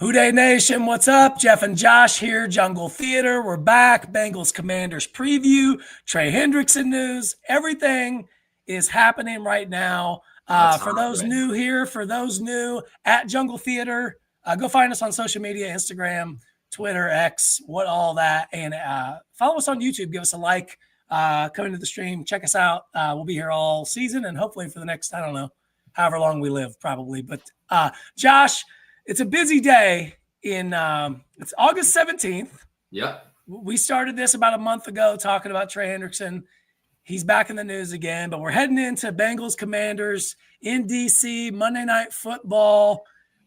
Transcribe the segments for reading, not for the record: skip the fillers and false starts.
Houday Nation, what's up? Jeff and Josh here, Jungle Theater. We're back. Bengals Commanders preview, Trey Hendrickson news. Everything is happening right now. For those new here, for those new at Jungle Theater, go find us on social media, Instagram, Twitter, X, all that. And follow us on YouTube. Give us a like. Come into the stream. Check us out. We'll be here all season and hopefully for the next, I don't know, however long we live probably. But Josh, it's a busy day it's August 17th. Yep. We started this about a month ago talking about Trey Hendrickson. He's back in the news again, but we're heading into Bengals Commanders in DC, Monday Night Football.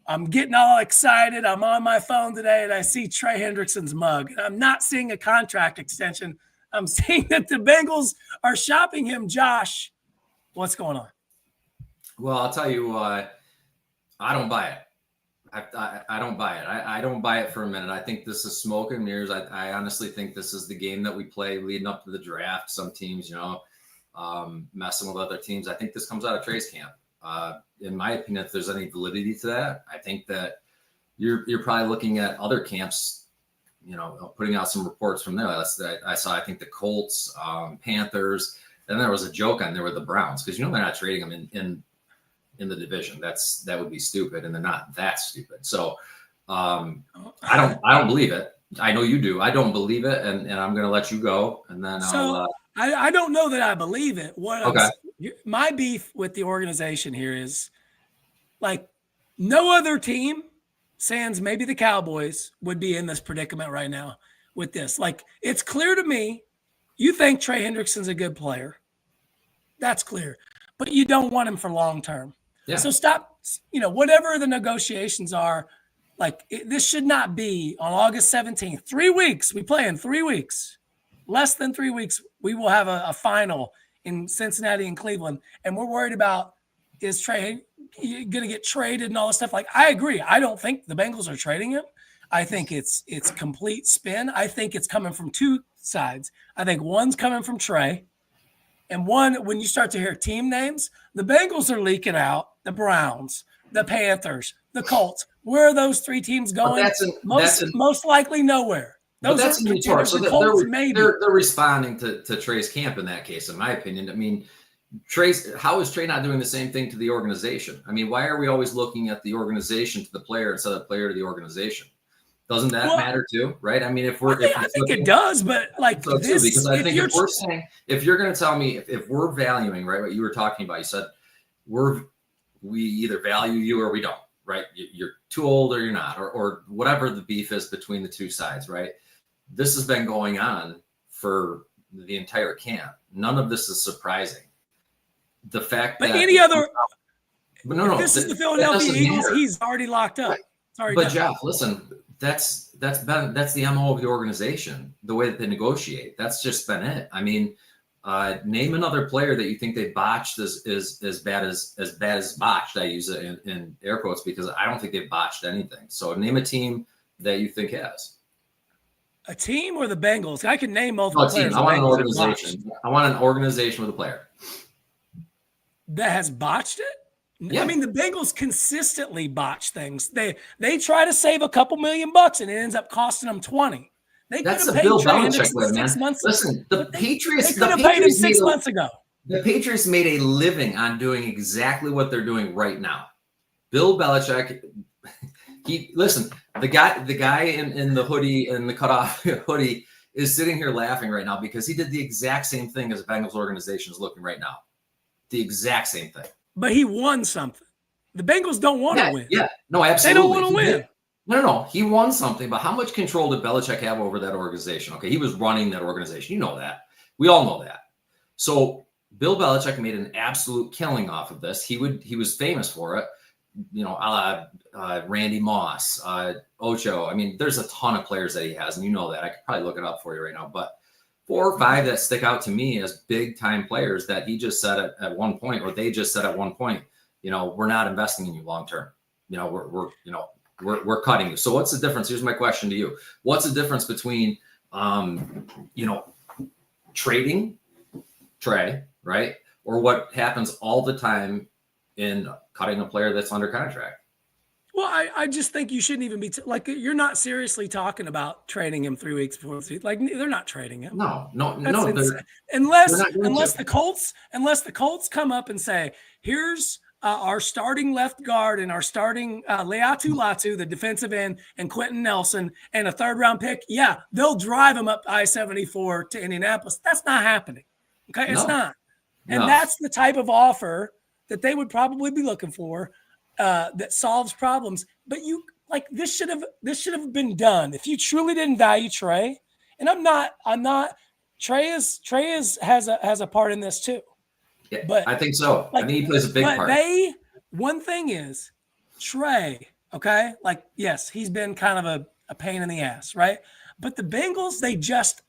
I'm getting all excited. I'm on my phone today and I see Trey Hendrickson's mug. And I'm not seeing a contract extension. I'm seeing that the Bengals are shopping him. Josh, what's going on? Well, I'll tell you, I don't buy it. I don't buy it. I don't buy it for a minute. I think this is smoke and mirrors. I honestly think this is the game that we play leading up to the draft. Some teams, messing with other teams. I think this comes out of Trey's camp. In my opinion, if there's any validity to that, I think that you're probably looking at other camps, putting out some reports from there. I think the Colts, Panthers, and there was a joke on there with the Browns because they're not trading them in the division. That would be stupid, and they're not that stupid. So I don't believe it. I know you do. I don't believe it, and I'm going to let you go, and then I don't know that I believe it. My beef with the organization here is like no other team, sans maybe the Cowboys, would be in this predicament right now with this. Like it's clear to me, you think Trey Hendrickson's a good player. That's clear, but you don't want him for long term. Yeah. So stop, whatever the negotiations are, this should not be on August 17th. 3 weeks. We play in 3 weeks. Less than 3 weeks, we will have a final in Cincinnati and Cleveland. And we're worried about, is Trey going to get traded and all this stuff? I agree. I don't think the Bengals are trading him. I think it's complete spin. I think it's coming from two sides. I think one's coming from Trey. And one, when you start to hear team names, the Bengals are leaking out, the Browns, the Panthers, the Colts. Where are those three teams going? Most likely nowhere. Those are contenders. So the Colts, maybe. They're responding to Trey's camp in that case, in my opinion. I mean, how is Trey not doing the same thing to the organization? I mean, why are we always looking at the organization to the player instead of the player to the organization? Doesn't that matter too, right? I mean, I think it does, but this, because I think if you're going to tell me if we're valuing, right, what you were talking about, you said we either value you or we don't, right? You're too old or you're not, or whatever the beef is between the two sides, right? This has been going on for the entire camp. None of this is surprising. The fact that this is the Philadelphia Eagles, he's already locked up. Right. Sorry, but Jeff, listen. That's the MO of the organization, the way that they negotiate. That's just been it. I mean, name another player that you think they botched as bad as botched. I use it in air quotes because I don't think they've botched anything. So name a team that you think has. A team or the Bengals? I can name multiple players. I want an organization. I want an organization with a player that has botched it. Yeah. I mean, the Bengals consistently botch things. They try to save a couple $1 million bucks, and it ends up costing them 20. That's a Bill Belichick way, man. Listen, the Patriots could have paid him 6 months ago. The Patriots made a living on doing exactly what they're doing right now. Bill Belichick, the guy in the hoodie and the cutoff hoodie is sitting here laughing right now because he did the exact same thing as the Bengals organization is looking right now. The exact same thing. But he won something. The Bengals don't want to win. Yeah, no, absolutely. They don't want to win. No. He won something, but how much control did Belichick have over that organization? Okay, he was running that organization. You know that. We all know that. So Bill Belichick made an absolute killing off of this. He was famous for it. Randy Moss, Ocho. I mean, there's a ton of players that he has, and you know that. I could probably look it up for you right now, but 4 or 5 that stick out to me as big time players that he just said at one point, or they just said at one point, we're not investing in you long term. We're cutting you. So what's the difference? Here's my question to you. What's the difference between, trading Trey, right? Or what happens all the time in cutting a player that's under contract? Well, I just think you shouldn't even be like, you're not seriously talking about trading him 3 weeks before the season. Like, they're not trading him. No. Unless not going to. the Colts come up and say, here's our starting left guard and our starting Leatu Latu, the defensive end, and Quentin Nelson, and a 3rd-round pick. Yeah, they'll drive him up I-74 to Indianapolis. That's not happening. Okay, it's not. And that's the type of offer that they would probably be looking for that solves problems. But this should have been done if you truly didn't value Trey. And I'm not. Trey has a part in this too. Yeah, but I think so. I think he plays a big part. One thing is Trey, okay? Like, yes, he's been kind of a pain in the ass, right? But the Bengals, they just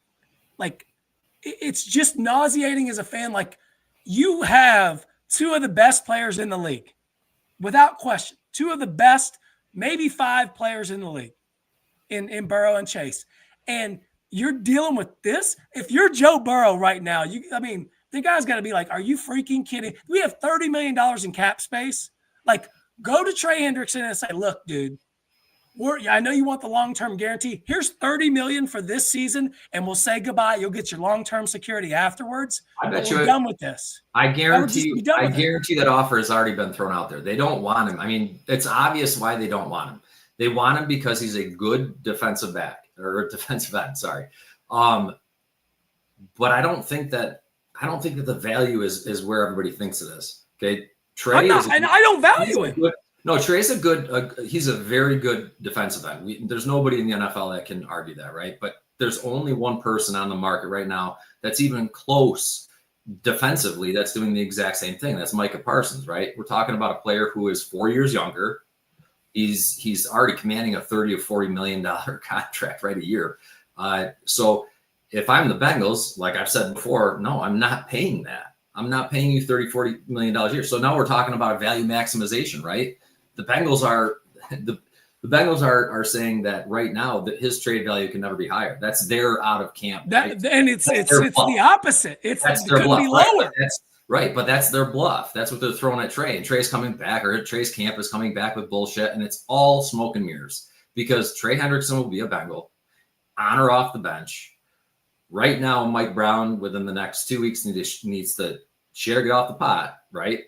it's just nauseating as a fan. Like, you have 2 of the best players in the league, without question. 2 of the best, maybe 5 players in the league in Burrow and Chase. And you're dealing with this. If you're Joe Burrow right now, the guy's got to be like, are you freaking kidding? We have $30 million in cap space. Like, go to Trey Hendrickson and say, look, dude, I know you want the long-term guarantee. Here's $30 million for this season, and we'll say goodbye. You'll get your long-term security afterwards. I bet we're done with this. I guarantee that offer has already been thrown out there. They don't want him. I mean, it's obvious why they don't want him. They want him because he's a good defensive back or defensive end. Sorry. But I don't think that the value is where everybody thinks it is. Okay. Trey I don't value him. No, Trey's he's a very good defensive end. There's nobody in the NFL that can argue that, right? But there's only one person on the market right now that's even close defensively that's doing the exact same thing. That's Micah Parsons, right? We're talking about a player who is 4 years younger. He's already commanding a $30 or $40 million contract, right, a year. So if I'm the Bengals, like I've said before, no, I'm not paying that. I'm not paying you $30, $40 million a year. So now we're talking about a value maximization, right? The Bengals are saying that right now that his trade value can never be higher. That's their out of camp. And it's the opposite. It could be lower. Right, but that's their bluff. That's what they're throwing at Trey. And Trey's coming back, or Trey's camp is coming back with bullshit, and it's all smoke and mirrors because Trey Hendrickson will be a Bengal on or off the bench. Right now, Mike Brown, within the next 2 weeks, needs to get off the pot, right?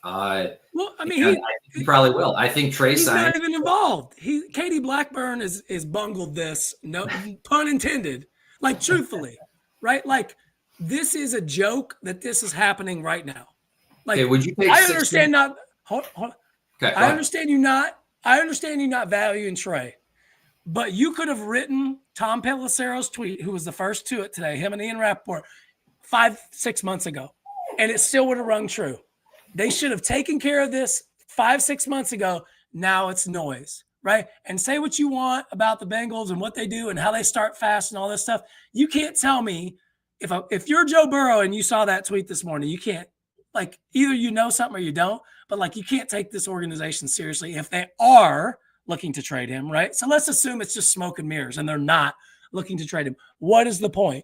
Well, I mean, he probably will. I think Trey he's signed. Not even involved. Katie Blackburn is bungled this. No pun intended. Like, truthfully, right? Like, this is a joke that this is happening right now. Like, okay, would you take I understand not. Okay, I understand you not. I understand you not valuing Trey, but you could have written Tom Pelissero's tweet, who was the first to it today, him and Ian Rappaport, 5-6 months ago, and it still would have rung true. They should have taken care of this 5-6 months ago. Now it's noise, right? And say what you want about the Bengals and what they do and how they start fast and all this stuff. You can't tell me if you're Joe Burrow and you saw that tweet this morning, you can't, like, either you know something or you don't, but like, you can't take this organization seriously if they are looking to trade him, right? So let's assume it's just smoke and mirrors and they're not looking to trade him. What is the point?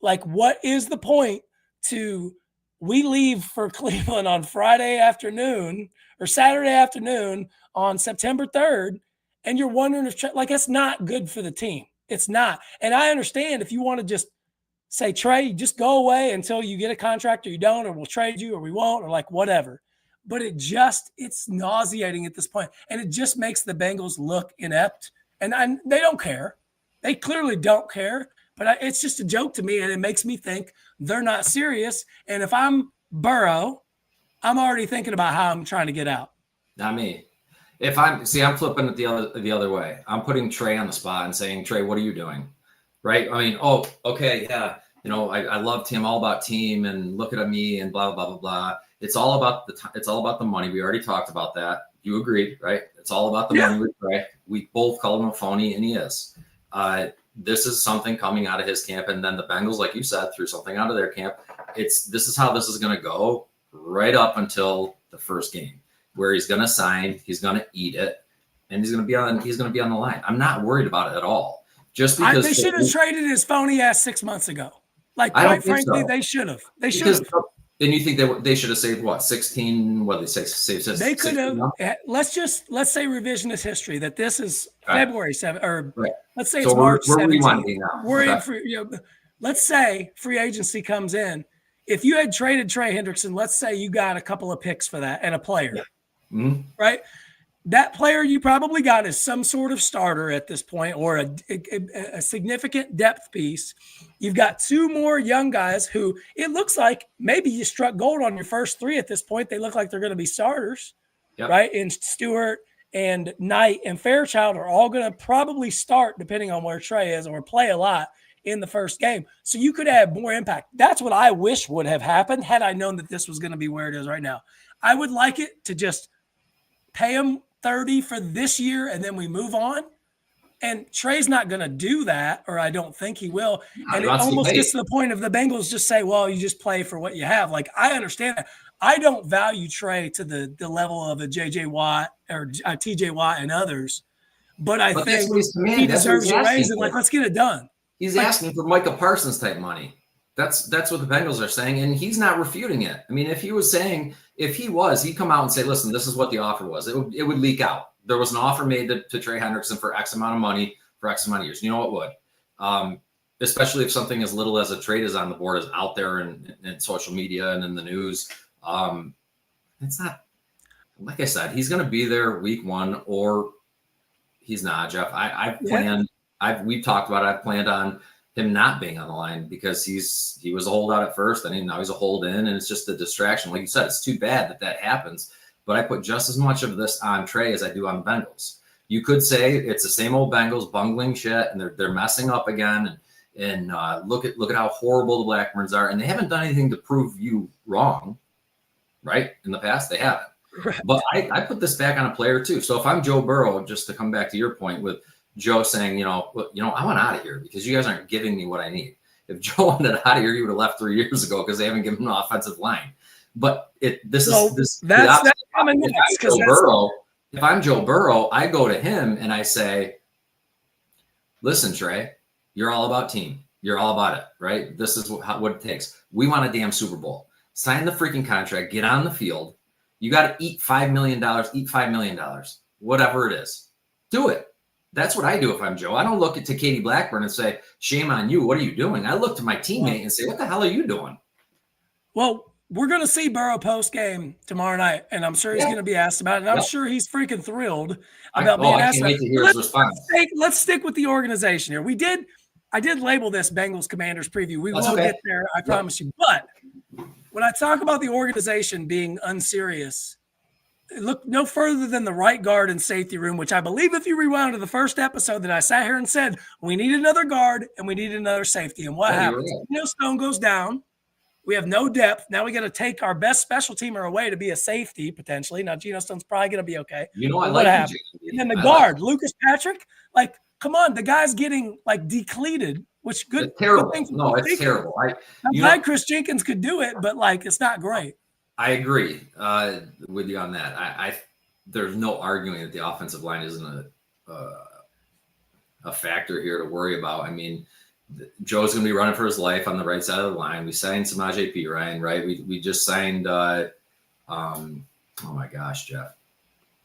Like, what is the point we leave for Cleveland on Friday afternoon or Saturday afternoon on September 3rd, and you're wondering if, like, it's not good for the team. It's not. And I understand if you want to just say, Trey, just go away until you get a contract or you don't, or we'll trade you or we won't, or like whatever. But it's nauseating at this point. And it just makes the Bengals look inept. And they don't care. They clearly don't care. But it's just a joke to me, and it makes me think they're not serious. And if I'm Burrow, I'm already thinking about how I'm trying to get out. Not me. I'm flipping it the other way. I'm putting Trey on the spot and saying, Trey, what are you doing? Right? I mean, oh, okay, yeah. I loved him, all about team, and look at me, and blah blah blah blah. It's all about the money. We already talked about that. You agreed, right? It's all about the money with Trey. We both called him a phony, and he is. This is something coming out of his camp, and then the Bengals, like you said, threw something out of their camp. This is how this is going to go right up until the first game, where he's going to sign, he's going to eat it, and he's going to be on the line. I'm not worried about it at all. Just because they should have traded his phony ass 6 months ago. Like, quite frankly, they should have. They should have. And you think they should have saved what 16? What did they say? Save They could have. now? Let's say revisionist history that this is February 7th, or let's say it's So March we're 17th. rewinding now. We're in for let's say free agency comes in. If you had traded Trey Hendrickson, let's say you got a couple of picks for that and a player, right? That player you probably got is some sort of starter at this point, or a significant depth piece. You've got two more young guys who it looks like maybe you struck gold on your first three at this point. They look like they're going to be starters, right? And Stewart and Knight and Fairchild are all going to probably start, depending on where Trey is, or play a lot in the first game. So you could have more impact. That's what I wish would have happened had I known that this was going to be where it is right now. I would like it to just pay him 30 for this year and then we move on. And Trey's not going to do that, or I don't think he will. And it almost gets to the point of the Bengals just say, well, you just play for what you have. Like, I understand that. I don't value Trey to the level of a J.J. Watt or T.J. Watt and others. But I think he deserves a raise, and let's get it done. He's asking for Micah Parsons type money. That's what the Bengals are saying, and he's not refuting it. I mean, if he'd come out and say, listen, this is what the offer was, it would leak out. There was an offer made to Trey Hendrickson for X amount of money for X amount of years. You know it would. Especially if something as little as a trade is on the board, is out there in social media and in the news. It's not, like I said, he's going to be there week one or he's not, Jeff. We've talked about it. I've planned on him not being on the line because he was a holdout at first, and now he's a hold in, and it's just a distraction. Like you said, it's too bad that happens. But I put just as much of this on Trey as I do on the Bengals. You could say it's the same old Bengals bungling shit, and they're messing up again. And look at how horrible the Blackburns are, and they haven't done anything to prove you wrong, right? In the past, they haven't. Right. But I put this back on a player too. So if I'm Joe Burrow, just to come back to your point with Joe saying, I want out of here because you guys aren't giving me what I need. If Joe wanted out of here, he would have left 3 years ago because they haven't given him an offensive line. But if I'm Joe Burrow, I go to him and I say, listen, Trey, you're all about team. You're all about it, right? This is what it takes. We want a damn Super Bowl. Sign the freaking contract. Get on the field. You got to eat $5 million. Eat $5 million. Whatever it is. Do it. That's what I do if I'm Joe. I don't look to Katie Blackburn and say, shame on you. What are you doing? I look to my teammate and say, what the hell are you doing? Well, we're going to see Burrow post-game tomorrow night, and I'm sure he's going to be asked about it. And I'm sure he's freaking thrilled about being asked about it. Let's stick with the organization here. I did label this Bengals Commanders preview. We will get there, I promise you. But when I talk about the organization being unserious, look no further than the right guard and safety room, which I believe if you rewound to the first episode that I sat here and said, we need another guard and we need another safety. And what happens? Stone goes down. We have no depth. Now we got to take our best special teamer away to be a safety, potentially. Now, Geno Stone's probably going to be okay. I like him. And then the guard, Lucas Patrick, like, come on, the guy's getting, like, depleted, which good. It's terrible. No, it's terrible. I'm glad Chris Jenkins could do it, but, like, it's not great. I agree with you on that. There's no arguing that the offensive line isn't a factor here to worry about. I mean, Joe's going to be running for his life on the right side of the line. We signed Samaje Perine, right? We just signed, oh my gosh, Jeff,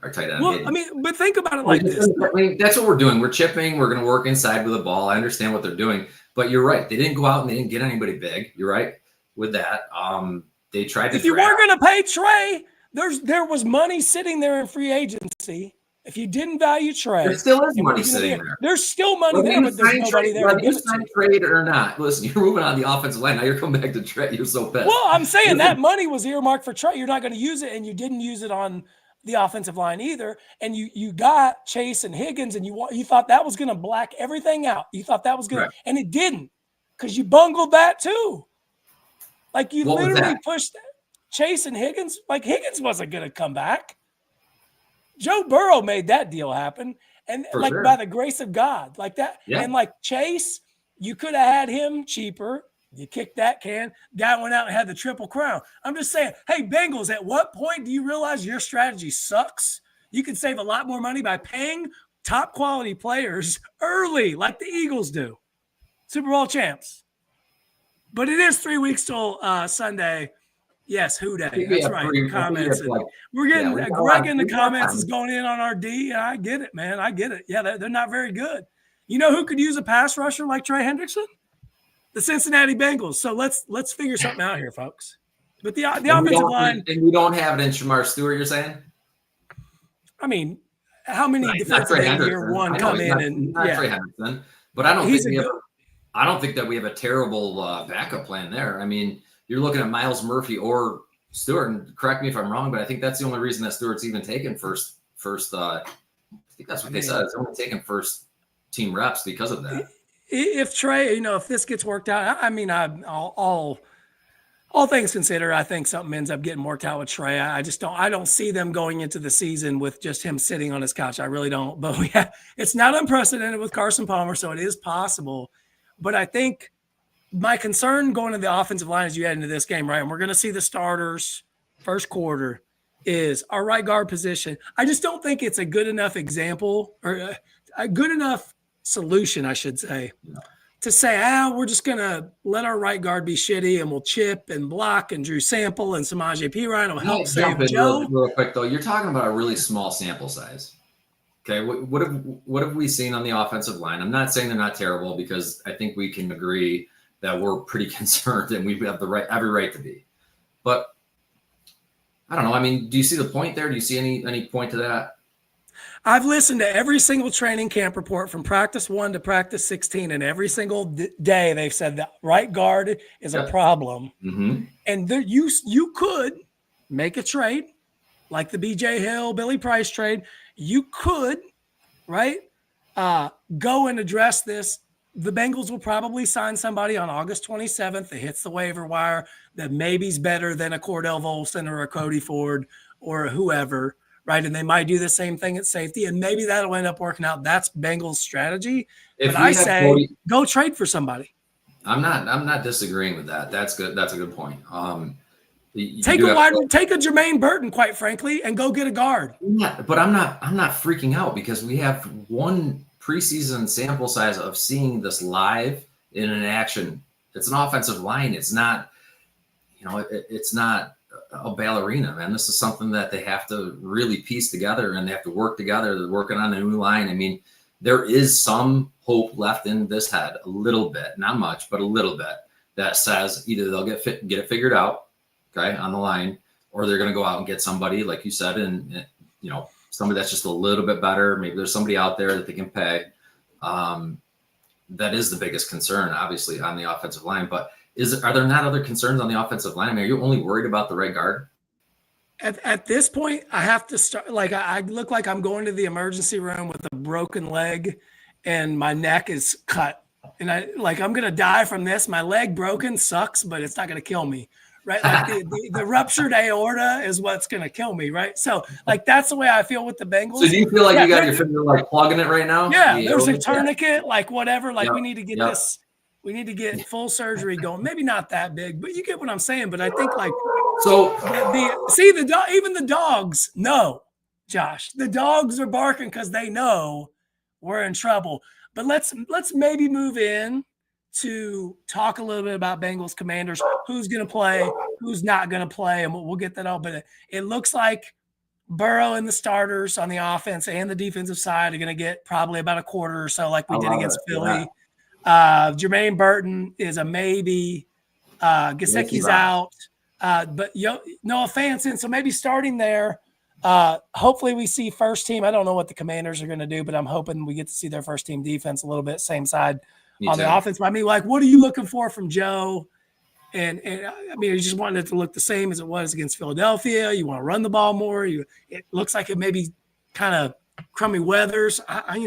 our tight end. Well, I mean, but think about it like this. I mean, that's what we're doing. We're chipping. We're going to work inside with the ball. I understand what they're doing, but you're right. They didn't go out and they didn't get anybody big. You're right with that. They tried to. If you weren't going to pay Trey, there was money sitting there in free agency. If you didn't value Trey, there still is money sitting there. There's still money there, but there's nobody there. Whether you sign trade or not, listen, you're moving on the offensive line. Now you're coming back to Trey. You're so pissed. Well, I'm saying that money was earmarked for Trey. You're not going to use it, and you didn't use it on the offensive line either. And you got Chase and Higgins, and you thought that was going to black everything out. You thought that was going to, and it didn't, because you bungled that too. Like you literally pushed Chase and Higgins. Like Higgins wasn't going to come back. Joe Burrow made that deal happen, and by the grace of God, like that. Yeah. And like Chase, you could have had him cheaper. You kicked that can. Guy went out and had the Triple Crown. I'm just saying, hey, Bengals, at what point do you realize your strategy sucks? You can save a lot more money by paying top quality players early, like the Eagles do. Super Bowl champs. But it is 3 weeks till Sunday. Yes, who day? That's right. Comments. Like, we're getting Greg in the comments is going in on our D. I get it, man. I get it. Yeah, they're not very good. You know who could use a pass rusher like Trey Hendrickson? The Cincinnati Bengals. So let's figure something out here, folks. But the offensive line, and we don't have it in Shamar Stewart. You're saying? I mean, how many defensive end year one come in and Trey Hendrickson, but I don't think that we have a terrible backup plan there. I mean, you're looking at Miles Murphy or Stewart, and correct me if I'm wrong, but I think that's the only reason that Stewart's even taken first. I think that's what they said. It's only taken first team reps because of that. If Trey, if this gets worked out, I mean, all things considered, I think something ends up getting worked out with Trey. I don't see them going into the season with just him sitting on his couch. I really don't. But it's not unprecedented with Carson Palmer, so it is possible. But I think my concern going to the offensive line as you head into this game, right, and we're going to see the starters first quarter, is our right guard position. I just don't think it's a good enough example or a good enough solution, I should say, to say, we're just going to let our right guard be shitty and we'll chip and block and Drew Sample and Samaje Perine will help save Joe. Real quick, though, you're talking about a really small sample size. Okay, what have we seen on the offensive line? I'm not saying they're not terrible because I think we can agree that we're pretty concerned and we have every right to be. But I don't know. I mean, do you see the point there? Do you see any point to that? I've listened to every single training camp report from practice 1 to practice 16, and every single day they've said that right guard is a problem. Mm-hmm. And you could make a trade like the BJ Hill, Billy Price trade. You could, right, go and address this. The Bengals will probably sign somebody on August 27th that hits the waiver wire that maybe's better than a Cordell Volson or a Cody Ford or whoever, right? And they might do the same thing at safety, and maybe that'll end up working out. That's Bengals' strategy. But I say go trade for somebody. I'm not disagreeing with that. That's good. That's a good point. Take a Jermaine Burton, quite frankly, and go get a guard. Yeah, but I'm not freaking out because we have one preseason sample size of seeing this live in an action. It's an offensive line. It's not, it's not a ballerina, man. This is something that they have to really piece together and they have to work together. They're working on a new line. I mean, there is some hope left in this head, a little bit, not much, but a little bit, that says either they'll get it figured out, okay, on the line, or they're going to go out and get somebody, like you said, and somebody that's just a little bit better. Maybe there's somebody out there that they can pay. That is the biggest concern, obviously, on the offensive line. But are there not other concerns on the offensive line? I mean, are you only worried about the right guard? At this point, I have to start. Like, I look like I'm going to the emergency room with a broken leg, and my neck is cut, and I'm going to die from this. My leg broken sucks, but it's not going to kill me. Right. Like the ruptured aorta is what's going to kill me. Right. So that's the way I feel with the Bengals. So do you feel like you got your finger plugging it right now? Yeah. There's a tourniquet, whatever. We need to get this. We need to get full surgery going. Maybe not that big, but you get what I'm saying. But I think even the dogs know, Josh, the dogs are barking because they know we're in trouble. But let's maybe move in to talk a little bit about Bengals Commanders, who's going to play, who's not going to play, and we'll get that all. But it looks like Burrow and the starters on the offense and the defensive side are going to get probably about a quarter or so like we did against Philly. Yeah. Jermaine Burton is a maybe. Gesicki's out. But Noah Fant's in, so maybe starting there. Hopefully we see first team. I don't know what the Commanders are going to do, but I'm hoping we get to see their first team defense a little bit, same side on the offense. But I mean, what are you looking for from Joe? And I mean, you just want it to look the same as it was against Philadelphia. You want to run the ball more. It looks like it may be kind of crummy weathers. I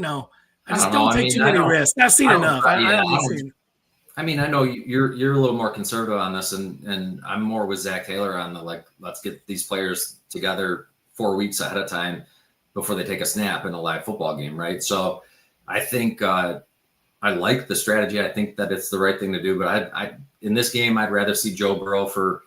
just don't take too many risks. I've seen enough. I mean, I know you're a little more conservative on this, and I'm more with Zach Taylor on the let's get these players together 4 weeks ahead of time before they take a snap in a live football game, right? So I think I like the strategy. I think that it's the right thing to do. But I in this game, I'd rather see Joe Burrow for,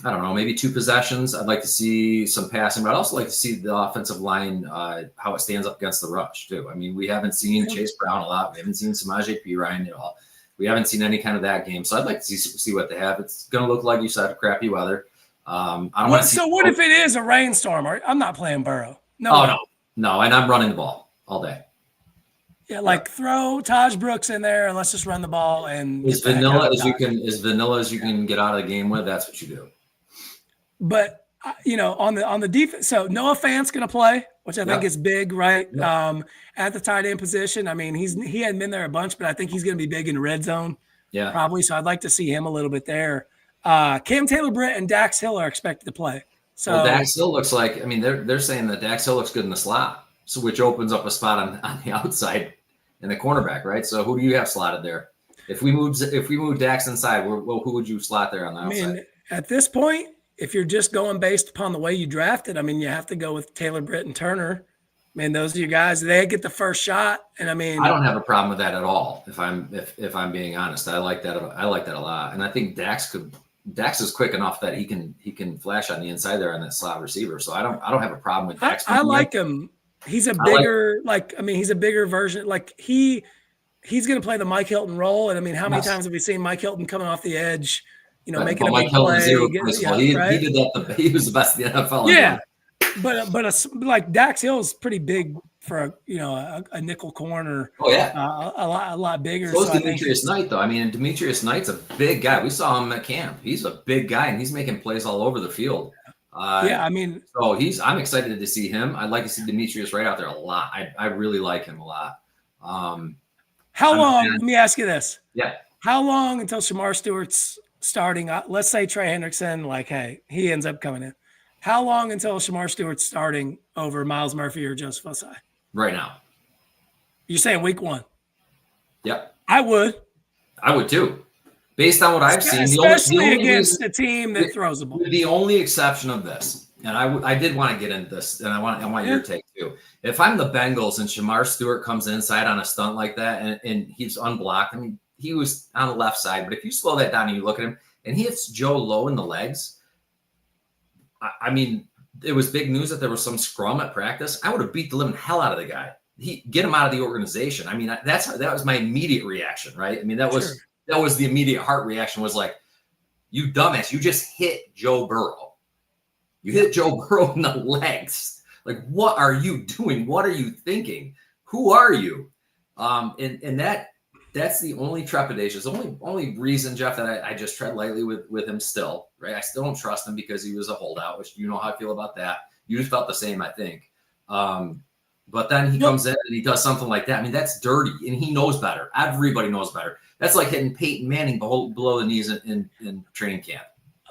I don't know, maybe 2 possessions. I'd like to see some passing, but I'd also like to see the offensive line, how it stands up against the rush too. I mean, we haven't seen Chase Brown a lot. We haven't seen Samaje Perine at all. We haven't seen any kind of that game. So I'd like to see what they have. It's going to look like you said, crappy weather. I don't want to see. So what if it is a rainstorm? I'm not playing Burrow. No. No. And I'm running the ball all day. Yeah, like throw Taj Brooks in there and let's just run the ball and as vanilla as you can get out of the game with. That's what you do. But on the defense, so Noah Fant's going to play, which I think is big, right? At the tight end position. I mean, he hadn't been there a bunch, but I think he's going to be big in the red zone. Yeah, probably. So I'd like to see him a little bit there. Cam Taylor-Britt and Dax Hill are expected to play. So Dax Hill looks like. I mean, they're saying that Dax Hill looks good in the slot, so which opens up a spot on the outside. And the cornerback, right? So who do you have slotted there? If we move Dax inside, who would you slot there on the outside? I mean, at this point, if you're just going based upon the way you drafted, I mean, you have to go with Taylor, Britt, and Turner. I mean, those are your guys. They get the first shot, and I mean, I don't have a problem with that at all. If I'm being honest, I like that. I like that a lot, and I think Dax is quick enough that he can flash on the inside there on that slot receiver. So I don't have a problem with Dax. I like him. He's a bigger, he's a bigger version. Like he's going to play the Mike Hilton role. And I mean, how many times have we seen Mike Hilton coming off the edge, making a big play? He did that. He was the best in the NFL. Yeah. But like Dax Hill is pretty big for a nickel corner. Oh yeah. A lot bigger. So is Demetrius Knight though. I mean, Demetrius Knight's a big guy. We saw him at camp. He's a big guy and he's making plays all over the field. I mean, so I'm excited to see him. I'd like to see Demetrius right out there a lot. I really like him a lot. How long? Let me ask you this. Yeah. How long until Shamar Stewart's starting? Let's say Trey Hendrickson, hey, he ends up coming in. How long until Shamar Stewart's starting over Miles Murphy or Joseph Osai? Right now. You're saying week 1? Yep. I would too. Based on what I've seen, especially against a team that throws the ball. The only exception of this, and I did want to get into this, and I want your take too. If I'm the Bengals and Shamar Stewart comes inside on a stunt like that and he's unblocked, I mean, he was on the left side, but if you slow that down and you look at him and he hits Joe low in the legs, I mean, it was big news that there was some scrum at practice. I would have beat the living hell out of the guy. Get him out of the that I mean, that was my immediate reaction, right? I mean, that was the immediate heart reaction was like, you dumbass, you just hit Joe Burrow. You hit Joe Burrow in the legs. Like, what are you doing? What are you thinking? Who are you? And that's the only trepidation. It's the only reason, Jeff, that I just tread lightly with him still, right? I still don't trust him because he was a holdout, which you know how I feel about that. You just felt the same, I think. But then he comes in and he does something like that. I mean, that's dirty, and he knows better. Everybody knows better. That's like hitting Peyton Manning below the knees in training camp.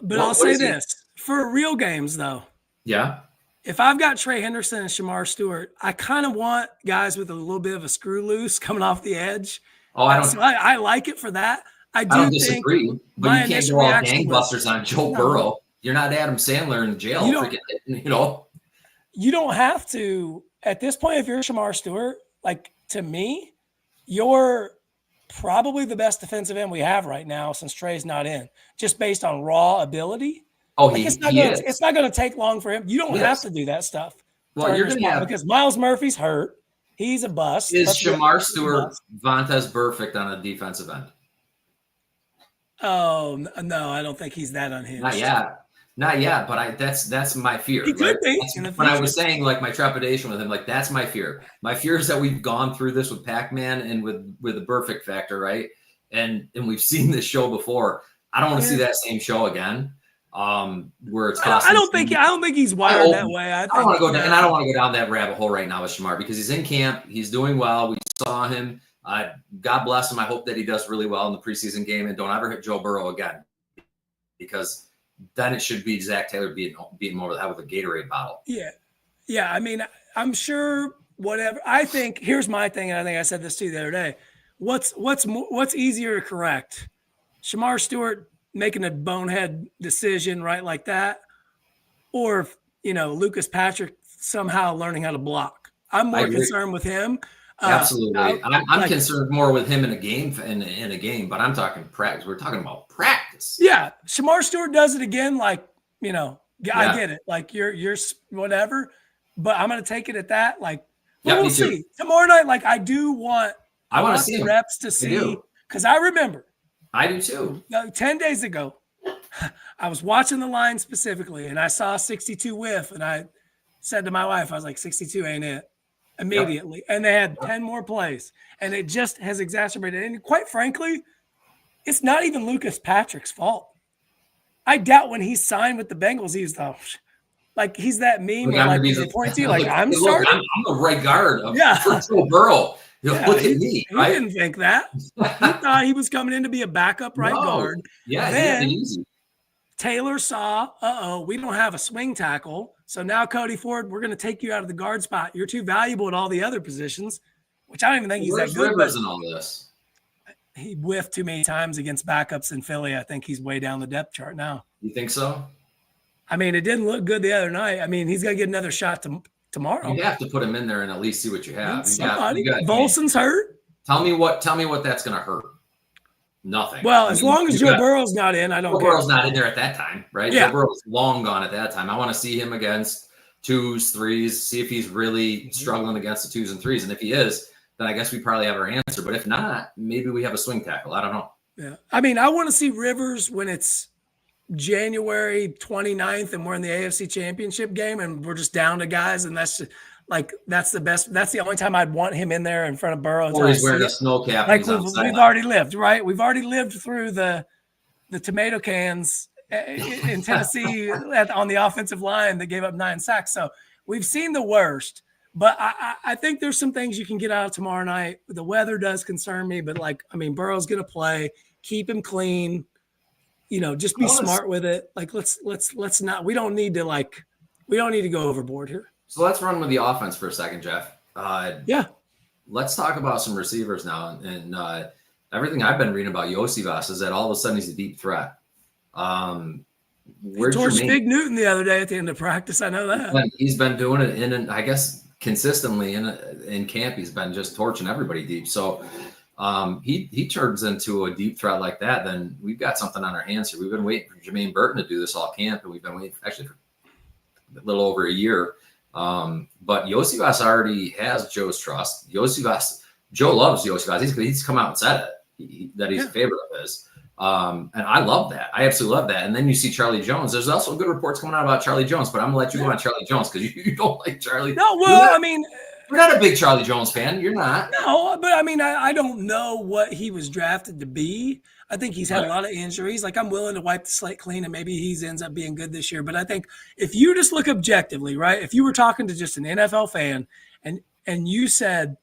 But I'll say this. For real games, though. Yeah. If I've got Trey Hendrickson and Shamar Stewart, I kind of want guys with a little bit of a screw loose coming off the edge. Oh, I don't. So I like it for that. I don't disagree, but you can't go all gangbusters on Joe Burrow. You're not Adam Sandler in jail. You don't have to. At this point, if you're Shamar Stewart, to me, you're probably the best defensive end we have right now since Trey's not in, just based on raw ability. Oh, it's not going to take long for him. You don't have to do that stuff. Well, you're going to have because Miles Murphy's hurt. He's a bust. Is Shamar Stewart Vontaze Burfict on a defensive end? Oh no, I don't think he's that unhinged. Not yet, but that's my fear. He could be. When I was saying my trepidation with him, that's my fear. My fear is that we've gone through this with Pac-Man and with the Burfict factor, right? And we've seen this show before. I don't want to see that same show again. Where it's I don't think he's wired that way. I don't want to go down, and I don't want to go down that rabbit hole right now with Shamar because he's in camp. He's doing well. We saw him. God bless him. I hope that he does really well in the preseason game and don't ever hit Joe Burrow again because then it should be Zach Taylor beating him over the head with a Gatorade bottle. Yeah. I mean, I'm sure whatever. I think here's my thing, and I think I said this to you the other day. What's easier to correct? Shamar Stewart making a bonehead decision right like that, or Lucas Patrick somehow learning how to block. I'm more concerned with him. Absolutely, I'm concerned more with him in a game, but I'm talking practice. We're talking about practice. Yeah, Shamar Stewart does it again. I get it. You're whatever, but I'm going to take it at that. We'll see tomorrow night. I want to see him. reps to see Because I remember. I do too. 10 days ago, I was watching the line specifically, and I saw 62 whiff, and I said to my wife, I was like, 62 ain't it. Immediately. Yep. And they had 10 more plays, and it just has exacerbated. And quite frankly, it's not even Lucas Patrick's fault. I doubt when he signed with the Bengals, he's that meme where like they point to you, like, I'm starting. I'm the right guard for Joe Burrow. Look at me. Right? He didn't think that. He thought he was coming in to be a backup right guard. Yeah, then Taylor saw, we don't have a swing tackle. So now, Cody Ford, we're going to take you out of the guard spot. You're too valuable at all the other positions, which I don't even think he's that good. Rivers in all this? He whiffed too many times against backups in Philly. I think he's way down the depth chart now. You think so? I mean, it didn't look good the other night. I mean, he's going to get another shot tomorrow. You have to put him in there and at least see what you have. Volson's hurt. Tell me what that's going to hurt. Nothing. Well, as long as Joe Burrow's not in, I don't care. Joe Burrow's not in there at that time, right? Yeah. Joe Burrow's long gone at that time. I want to see him against 2s, 3s, see if he's really struggling against the 2s and 3s. And if he is, then I guess we probably have our answer. But if not, maybe we have a swing tackle. I don't know. Yeah. I mean, I want to see Rivers when it's January 29th and we're in the AFC Championship game and we're just down to guys. And that's just, that's the best. That's the only time I'd want him in there in front of Burrow. Or he's wearing a snow cap. Like we've already lived, right? We've already lived through the tomato cans in Tennessee on the offensive line that gave up 9 sacks. So we've seen the worst. But I think there's some things you can get out of tomorrow night. The weather does concern me, but Burrow's going to play. Keep him clean. Just be smart with it. Let's not. We don't need to go overboard here. So let's run with the offense for a second, Jeff. Yeah. Let's talk about some receivers now. And everything I've been reading about Iosivas is that all of a sudden he's a deep threat. He torched Big Newton the other day at the end of practice. I know that. He's been doing it in I guess consistently in camp. He's been just torching everybody deep. So he turns into a deep threat like that, then we've got something on our hands here. We've been waiting for Jermaine Burton to do this all camp, and we've been waiting actually for a little over a year. But Iosivas already has Joe's trust. Joe loves Iosivas. He's come out and said it, that he's a favorite of his. And I love that. I absolutely love that. And then you see Charlie Jones. There's also good reports coming out about Charlie Jones, but I'm going to let you go on Charlie Jones because you don't like Charlie. No, well, you're not a big Charlie Jones fan. You're not. No, but I don't know what he was drafted to be. I think he's had a lot of injuries. I'm willing to wipe the slate clean and maybe he ends up being good this year. But I think if you just look objectively, right, if you were talking to just an NFL fan and you said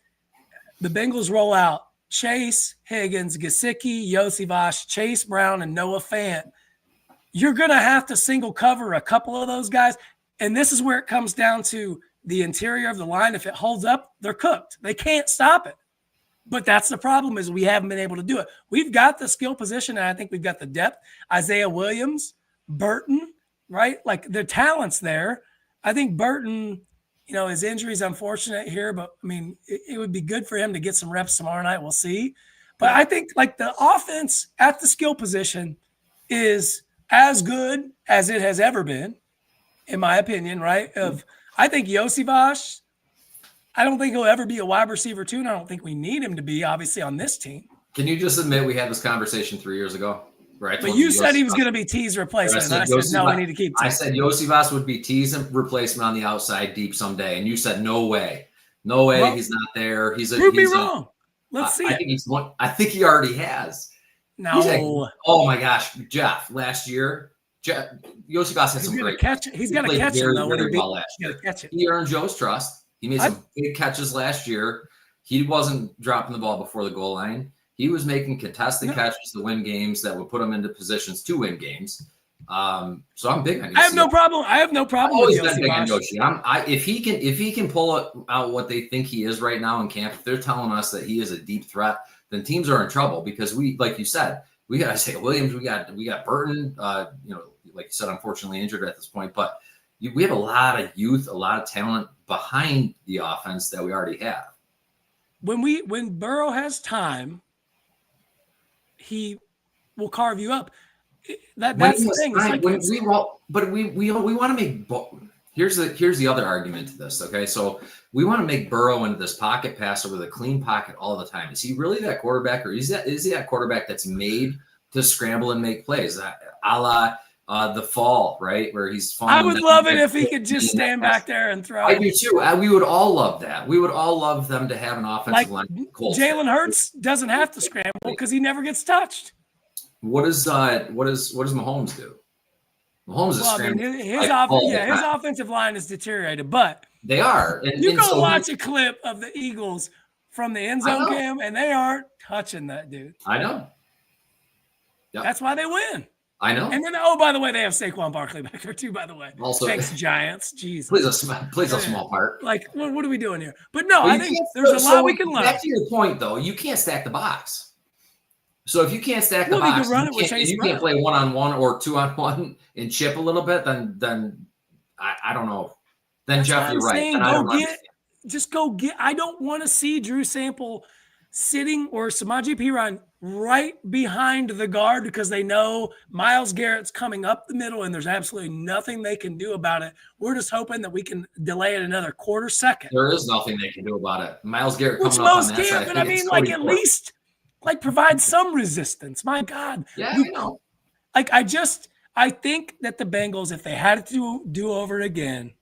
the Bengals roll out Chase, Higgins, Gesicki, Iosivas, Chase Brown, and Noah Fant, you're going to have to single cover a couple of those guys. And this is where it comes down to the interior of the line. If it holds up, they're cooked. They can't stop it. But that's the problem is we haven't been able to do it. We've got the skill position, and I think we've got the depth. Isaiah Williams, Burton, right? The talent's there. I think Burton, his injury is unfortunate here, but, it would be good for him to get some reps tomorrow night. We'll see. But I think, the offense at the skill position is as good as it has ever been, in my opinion, right? I think Iosivas, I don't think he'll ever be a wide receiver too, and I don't think we need him to be, obviously, on this team. Can you just admit we had this conversation 3 years ago? Right. But you said he was going to be T's replacement. I said, no, we need to keep T. I said Iosivas would be T's replacement on the outside deep someday, and you said no way. No way, well, he's not there. Prove me wrong. Let's see. I think he already has. No. Oh my gosh, Jeff! Last year, Iosivas had some great catch. He's got to catch him though. When he last year. He earned Joe's trust. He made some big catches last year. He wasn't dropping the ball before the goal line. He was making contested catches to win games that would put him into positions to win games. So I'm big on. I have no problem. I have no problem. I've always been big on Yoshi. If he can pull out what they think he is right now in camp, if they're telling us that he is a deep threat, then teams are in trouble because we, like you said, we got Isaiah Williams, we got Burton. Like you said, unfortunately injured at this point, but we have a lot of youth, a lot of talent behind the offense that we already have. When Burrow has time, he will carve you up. That's the thing. We want to make. Here's the other argument to this. Okay, so we want to make Burrow into this pocket passer with a clean pocket all the time. Is he really that quarterback, or is he that quarterback that's made to scramble and make plays, a la the fall, right, where he's falling? I would love it if he could just stand back there and throw. I do too. We would all love that. We would all love them to have an offensive line. Jalen Hurts doesn't have to scramble because he never gets touched. What does Mahomes do? Mahomes is scrambling. His offensive line is deteriorated, but they are. You go watch a clip of the Eagles from the end zone cam, and they aren't touching that dude. I know. Yep. That's why they win. I know. And then, by the way, they have Saquon Barkley back there too, by the way. Also, thanks, Giants. Jeez. Plays a small part. Like, what are we doing here? But no, I think there's a lot we can learn. Back to your point, though, you can't stack the box. So if you can't stack the box, you can't play 1-on-1 or 2-on-1 and chip a little bit, then I don't know. Then Jeff, you're right. Just go get. I don't want to see Drew Sample sitting or Samaje Perine right behind the guard because they know Myles Garrett's coming up the middle and there's absolutely nothing they can do about it. We're just hoping that we can delay it another quarter second. There is nothing they can do about it. Myles Garrett coming up on that side. But I mean, like at least provide some resistance. My God. Yeah, I know. I think that the Bengals, if they had to do over it again,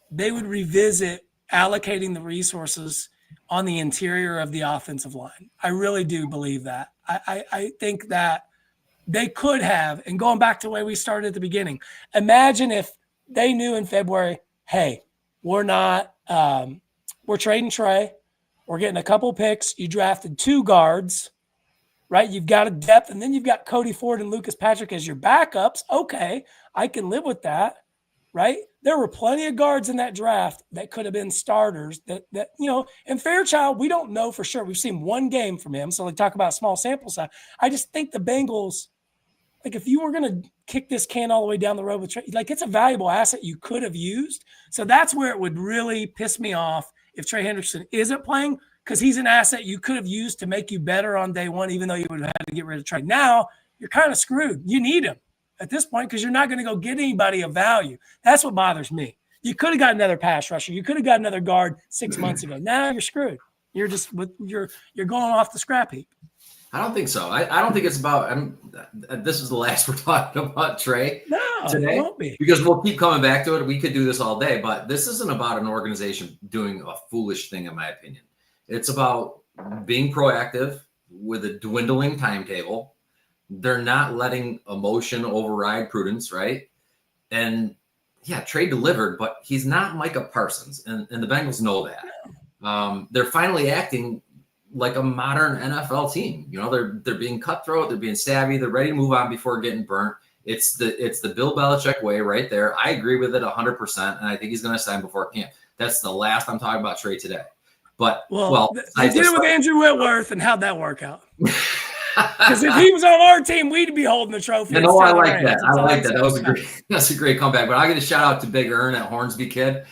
they would revisit allocating the resources on the interior of the offensive line. I really do believe that. I think that they could have, and going back to the way we started at the beginning, imagine if they knew in February, hey, we're trading Trey. We're getting a couple picks. You drafted 2 guards, right? You've got a depth, and then you've got Cody Ford and Lucas Patrick as your backups. Okay, I can live with that, right? There were plenty of guards in that draft that could have been starters that and Fairchild, we don't know for sure. We've seen one game from him, so they talk about small sample size. I just think the Bengals, if you were going to kick this can all the way down the road with Trey, it's a valuable asset you could have used. So that's where it would really piss me off if Trey Hendrickson isn't playing, because he's an asset you could have used to make you better on day one, even though you would have had to get rid of Trey. Now you're kind of screwed. You need him at this point because you're not going to go get anybody of value. That's what bothers me. You could have got another pass rusher. You could have got another guard 6 months ago. Now you're screwed. You're just you're going off the scrap heap. I don't think so. I don't think it's about. This is the last we're talking about Trey today. It won't be, because we'll keep coming back to it. We could do this all day, but this isn't about an organization doing a foolish thing, in my opinion. It's about being proactive with a dwindling timetable. They're not letting emotion override prudence, right? And yeah, Trey delivered, but he's not Micah Parsons, and the Bengals know that. They're finally acting like a modern NFL team. They're being cutthroat, they're being savvy, they're ready to move on before getting burnt. It's the Bill Belichick way right there. I agree with it 100%, and I think he's going to sign before camp. That's the last I'm talking about Trey today. But they did it with Andrew Whitworth, and how'd that work out? Because if he was on our team, we'd be holding the trophy. I like that. I like that. That's a great comeback. But I'll get a shout out to Big Ern at Hornsby Kid.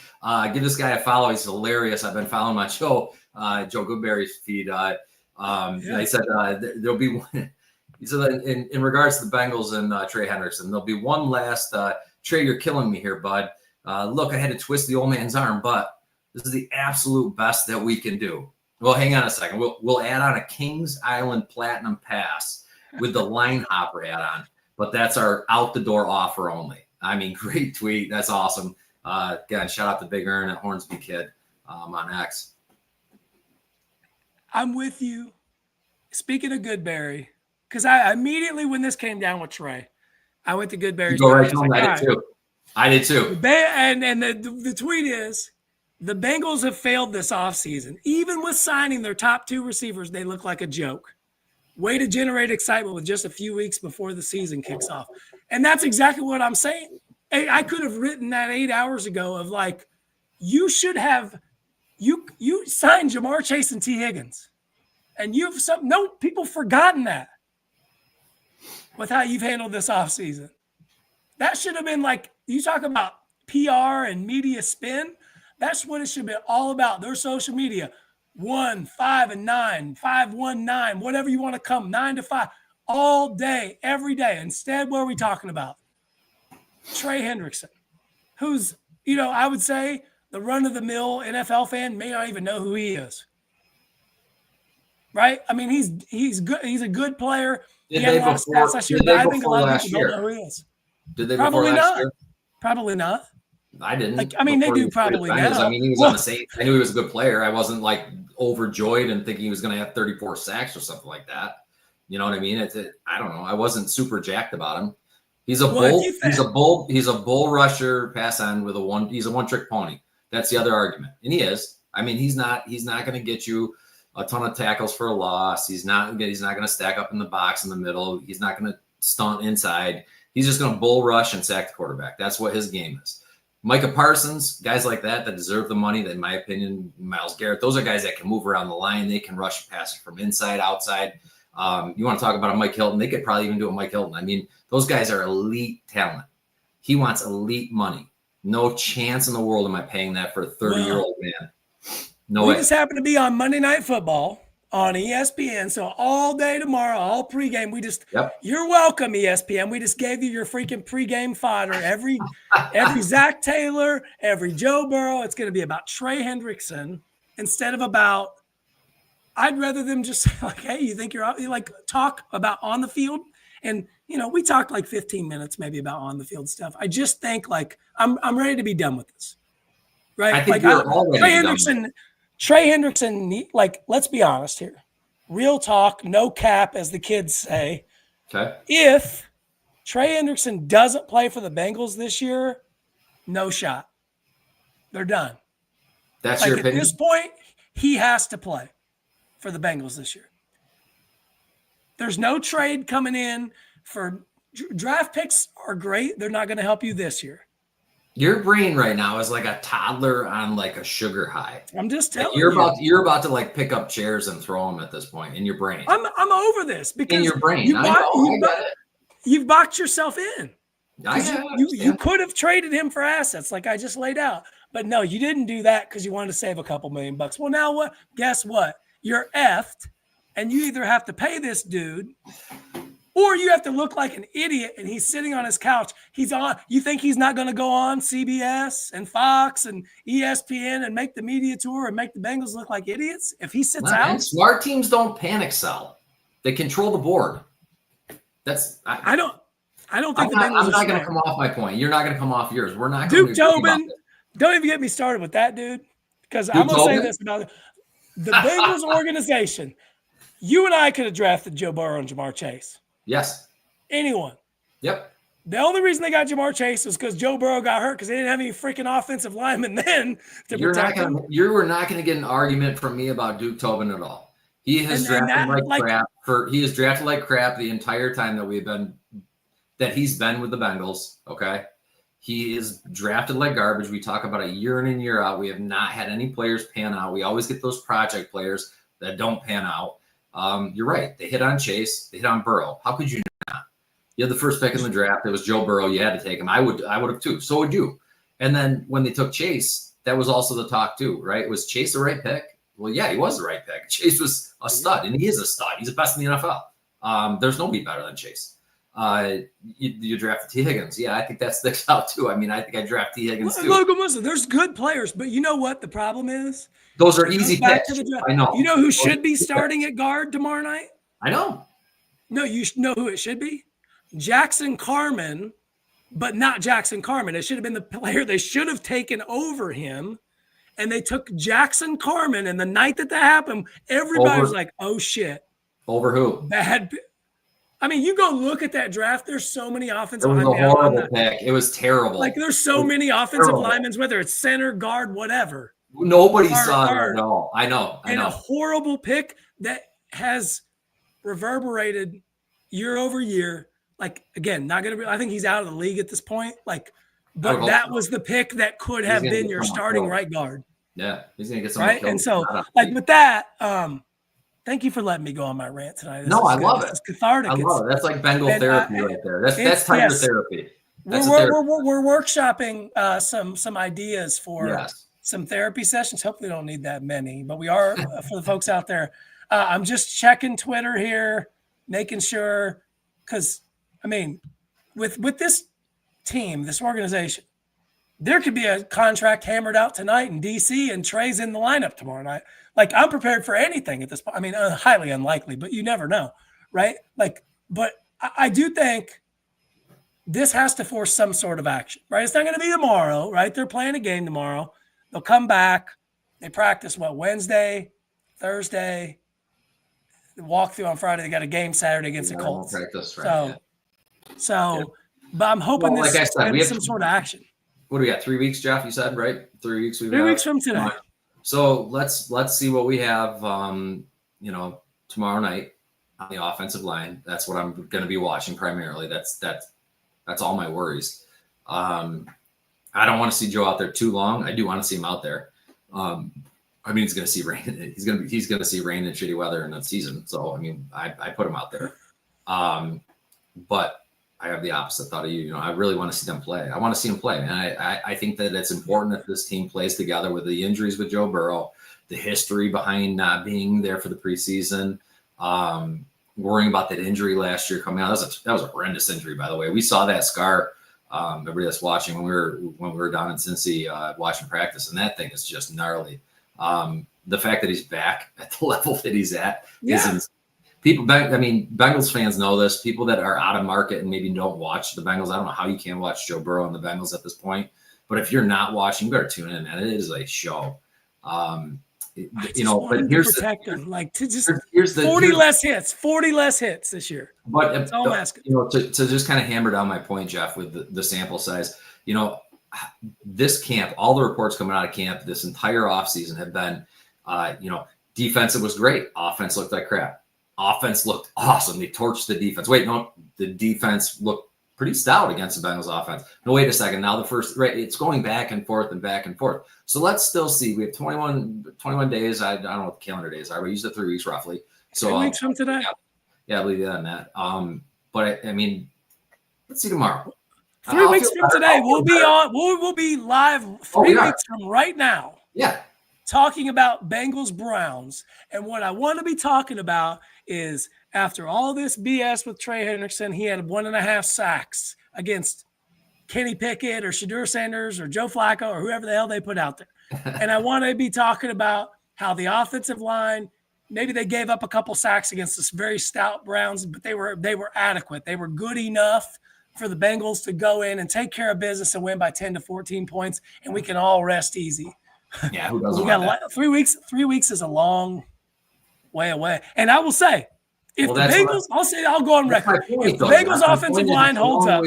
Give this guy a follow. He's hilarious. I've been following my show, Joe Goodberry's feed. He said there'll be one. He said in regards to the Bengals and Trey Hendrickson, there'll be one last. Trey, you're killing me here, bud. Look, I had to twist the old man's arm, but this is the absolute best that we can do. Well, hang on a second. We'll add on a Kings Island Platinum Pass with the line hopper add-on, but that's our out-the-door offer only. I mean, great tweet. That's awesome. Again, shout out to Big Ern at Hornsby Kid on X. I'm with you. Speaking of Goodberry, because I immediately, when this came down with Trey, I went to Goodberry's. Go right to him. I did too. And the tweet is, the Bengals have failed this offseason. Even with signing their top 2 receivers, they look like a joke. Way to generate excitement with just a few weeks before the season kicks off. And that's exactly what I'm saying. I could have written that 8 hours ago of you should have you signed Jamar Chase and T. Higgins. And people forgotten that with how you've handled this offseason. That should have been you talk about PR and media spin. That's what it should be all about. Their social media, 1, 5, and 9, 5, 1, 9, whatever you want to come, 9 to 5, all day, every day. Instead, what are we talking about? Trey Hendrickson, who's, I would say the run-of-the-mill NFL fan may not even know who he is. Right? I mean, he's good. He's a good player. He had a lot of stats last year, but I think a lot of people don't know who he is. Did they Probably before last not. year? Probably not. I didn't. They do probably now. I mean, he was on the Saints. I knew he was a good player. I wasn't like overjoyed and thinking he was going to have 34 sacks or something like that. You know what I mean? I don't know. I wasn't super jacked about him. He's a bull. He's a bull. He's a bull rusher. Pass on with he's a one-trick pony. That's the other argument, and he is. I mean, he's not going to get you a ton of tackles for a loss. He's not going to stack up in the box in the middle. He's not going to stunt inside. He's just going to bull rush and sack the quarterback. That's what his game is. Micah Parsons, guys like that deserve the money, that in my opinion, Myles Garrett, those are guys that can move around the line. They can rush a passer from inside, outside. You want to talk about a Mike Hilton, they could probably even do a Mike Hilton. I mean, those guys are elite talent. He wants elite money. No chance in the world am I paying that for a 30-year-old man. No way. We just happen to be on Monday Night Football on ESPN. So all day tomorrow, all pregame, you're welcome, ESPN. We just gave you your freaking pregame fodder. Every Zach Taylor, every Joe Burrow, it's going to be about Trey Hendrickson instead of about, I'd rather them just like, hey, you think you like talk about on the field? And, we talked like 15 minutes maybe about on the field stuff. I just think like, I'm ready to be done with this. Right? I think you're already Trey Hendrickson, like, let's be honest here. Real talk, no cap, as the kids say. Okay. If Trey Hendrickson doesn't play for the Bengals this year, no shot. They're done. That's your opinion? At this point, he has to play for the Bengals this year. There's no trade coming in for draft picks are great. They're not going to help you this year. Your brain right now is like a toddler on like a sugar high. I'm just telling you. You're about to like pick up chairs and throw them at this point in your brain. I'm over this because in your brain. You've boxed yourself in. You could have traded him for assets like I just laid out. But no, you didn't do that because you wanted to save a couple $1 million. Well, now what? Guess what? You're effed, and you either have to pay this dude or you have to look like an idiot and he's sitting on his couch. You think he's not going to go on CBS and Fox and ESPN and make the media tour and make the Bengals look like idiots if he sits out? Man, smart teams don't panic sell. They control the board. I don't think the Bengals I'm not going to come off my point. You're not going to come off yours. We're not going to Tobin, don't even get me started with that, dude. Because I'm going to say this about the Bengals organization. You and I could have drafted Joe Burrow and Jamar Chase. Yes. Anyone. Yep. The only reason they got Jamar Chase was because Joe Burrow got hurt because they didn't have any freaking offensive linemen then to protect him. You were not going to get an argument from me about Duke Tobin at all. He has drafted like crap. He has drafted like crap the entire time that he's been with the Bengals. Okay. He is drafted like garbage. We talk about a year in and year out. We have not had any players pan out. We always get those project players that don't pan out. You're right. They hit on Chase. They hit on Burrow. How could you not? You had the first pick in the draft. It was Joe Burrow. You had to take him. I would have too. So would you. And then when they took Chase, that was also the talk too, right? Was Chase the right pick? Well, yeah, he was the right pick. Chase was a stud, and he is a stud. He's the best in the NFL. There's nobody better than Chase. You drafted T. Higgins. Yeah, I think that sticks out too. I mean, I think I draft T. Higgins too. Logan, listen, there's good players, but you know what the problem is? Those are easy picks. I know. You know who should be starting at guard tomorrow night? I know. No, you know who it should be? Jackson Carman, but not Jackson Carman. It should have been the player they should have taken over him. And they took Jackson Carman, and the night that happened, everybody was like, oh, shit. Over who? Bad. I mean, you go look at that draft. There's so many offensive linemen. It was a horrible pick. It was terrible. Like, there's so many offensive linemen, whether it's center, guard, whatever. Nobody saw it at all. I know. And a horrible pick that has reverberated year over year. Like, again, not going to be – I think he's out of the league at this point. Like, but that was the pick that could have been your starting right guard. Yeah, he's going to get some. Right? And so, like, with that, thank you for letting me go on my rant tonight. I love it. It's cathartic. I love it. That's like Bengal therapy right there. That's Tiger therapy. We're workshopping some ideas for some therapy sessions. Hopefully, we don't need that many, but we are for the folks out there. I'm just checking Twitter here, making sure, because I mean, with this team, this organization, there could be a contract hammered out tonight in DC and Trey's in the lineup tomorrow night. Like, I'm prepared for anything at this point. I mean, highly unlikely, but you never know, right? Like, but I do think this has to force some sort of action, right? It's not going to be tomorrow, right? They're playing a game tomorrow. They'll come back. They practice, Wednesday, Thursday, walk through on Friday. They got a game Saturday against the Colts. Practice Friday, But I'm hoping like I said, we have some sort of action. What do we got? 3 weeks, Jeff? You said, right? 3 weeks. 3 weeks from today. So let's see what we have. Tomorrow night on the offensive line. That's what I'm going to be watching primarily. That's all my worries. I don't want to see Joe out there too long. I do want to see him out there. He's going to see rain. He's going to see rain and shitty weather in that season. So I put him out there. But I have the opposite thought of you. I really want to see them play. I want to see them play, and I think that it's important that this team plays together with the injuries with Joe Burrow, the history behind not being there for the preseason, worrying about that injury last year coming out. That was a horrendous injury, by the way. We saw that scar. Everybody that's watching when we were down in Cincy watching practice, and that thing is just gnarly. The fact that he's back at the level that he's at is Bengals fans know this. People that are out of market and maybe don't watch the Bengals, I don't know how you can't watch Joe Burrow and the Bengals at this point. But if you're not watching, you better tune in, man. It is a show. But here's here's the 40 less hits this year. But that's all I'm asking. To just kind of hammer down my point, Jeff, with the sample size, this camp, all the reports coming out of camp this entire offseason have been, defensive was great. Offense looked like crap. Offense looked awesome. They torched the defense. The defense looked pretty stout against the Bengals offense. No, wait a second. Now it's going back and forth and back and forth. So let's still see. We have 21 days. I don't know what the calendar days are. We used 3 weeks roughly. So 3 weeks from today. Yeah, I believe that on that. But let's see tomorrow. 3 weeks from today, we'll be live 3 weeks from right now. Yeah. Talking about Bengals Browns. And what I want to be talking about is after all this BS with Trey Hendrickson, he had 1.5 sacks against Kenny Pickett or Shadur Sanders or Joe Flacco or whoever the hell they put out there. And I want to be talking about how the offensive line, maybe they gave up a couple sacks against this very stout Browns, but they were adequate. They were good enough for the Bengals to go in and take care of business and win by 10 to 14 points, and we can all rest easy. Yeah, who doesn't? We got 3 weeks. 3 weeks is a long way away. And I will say, if the Bengals, I'll go on record. If the Bengals offensive line holds up,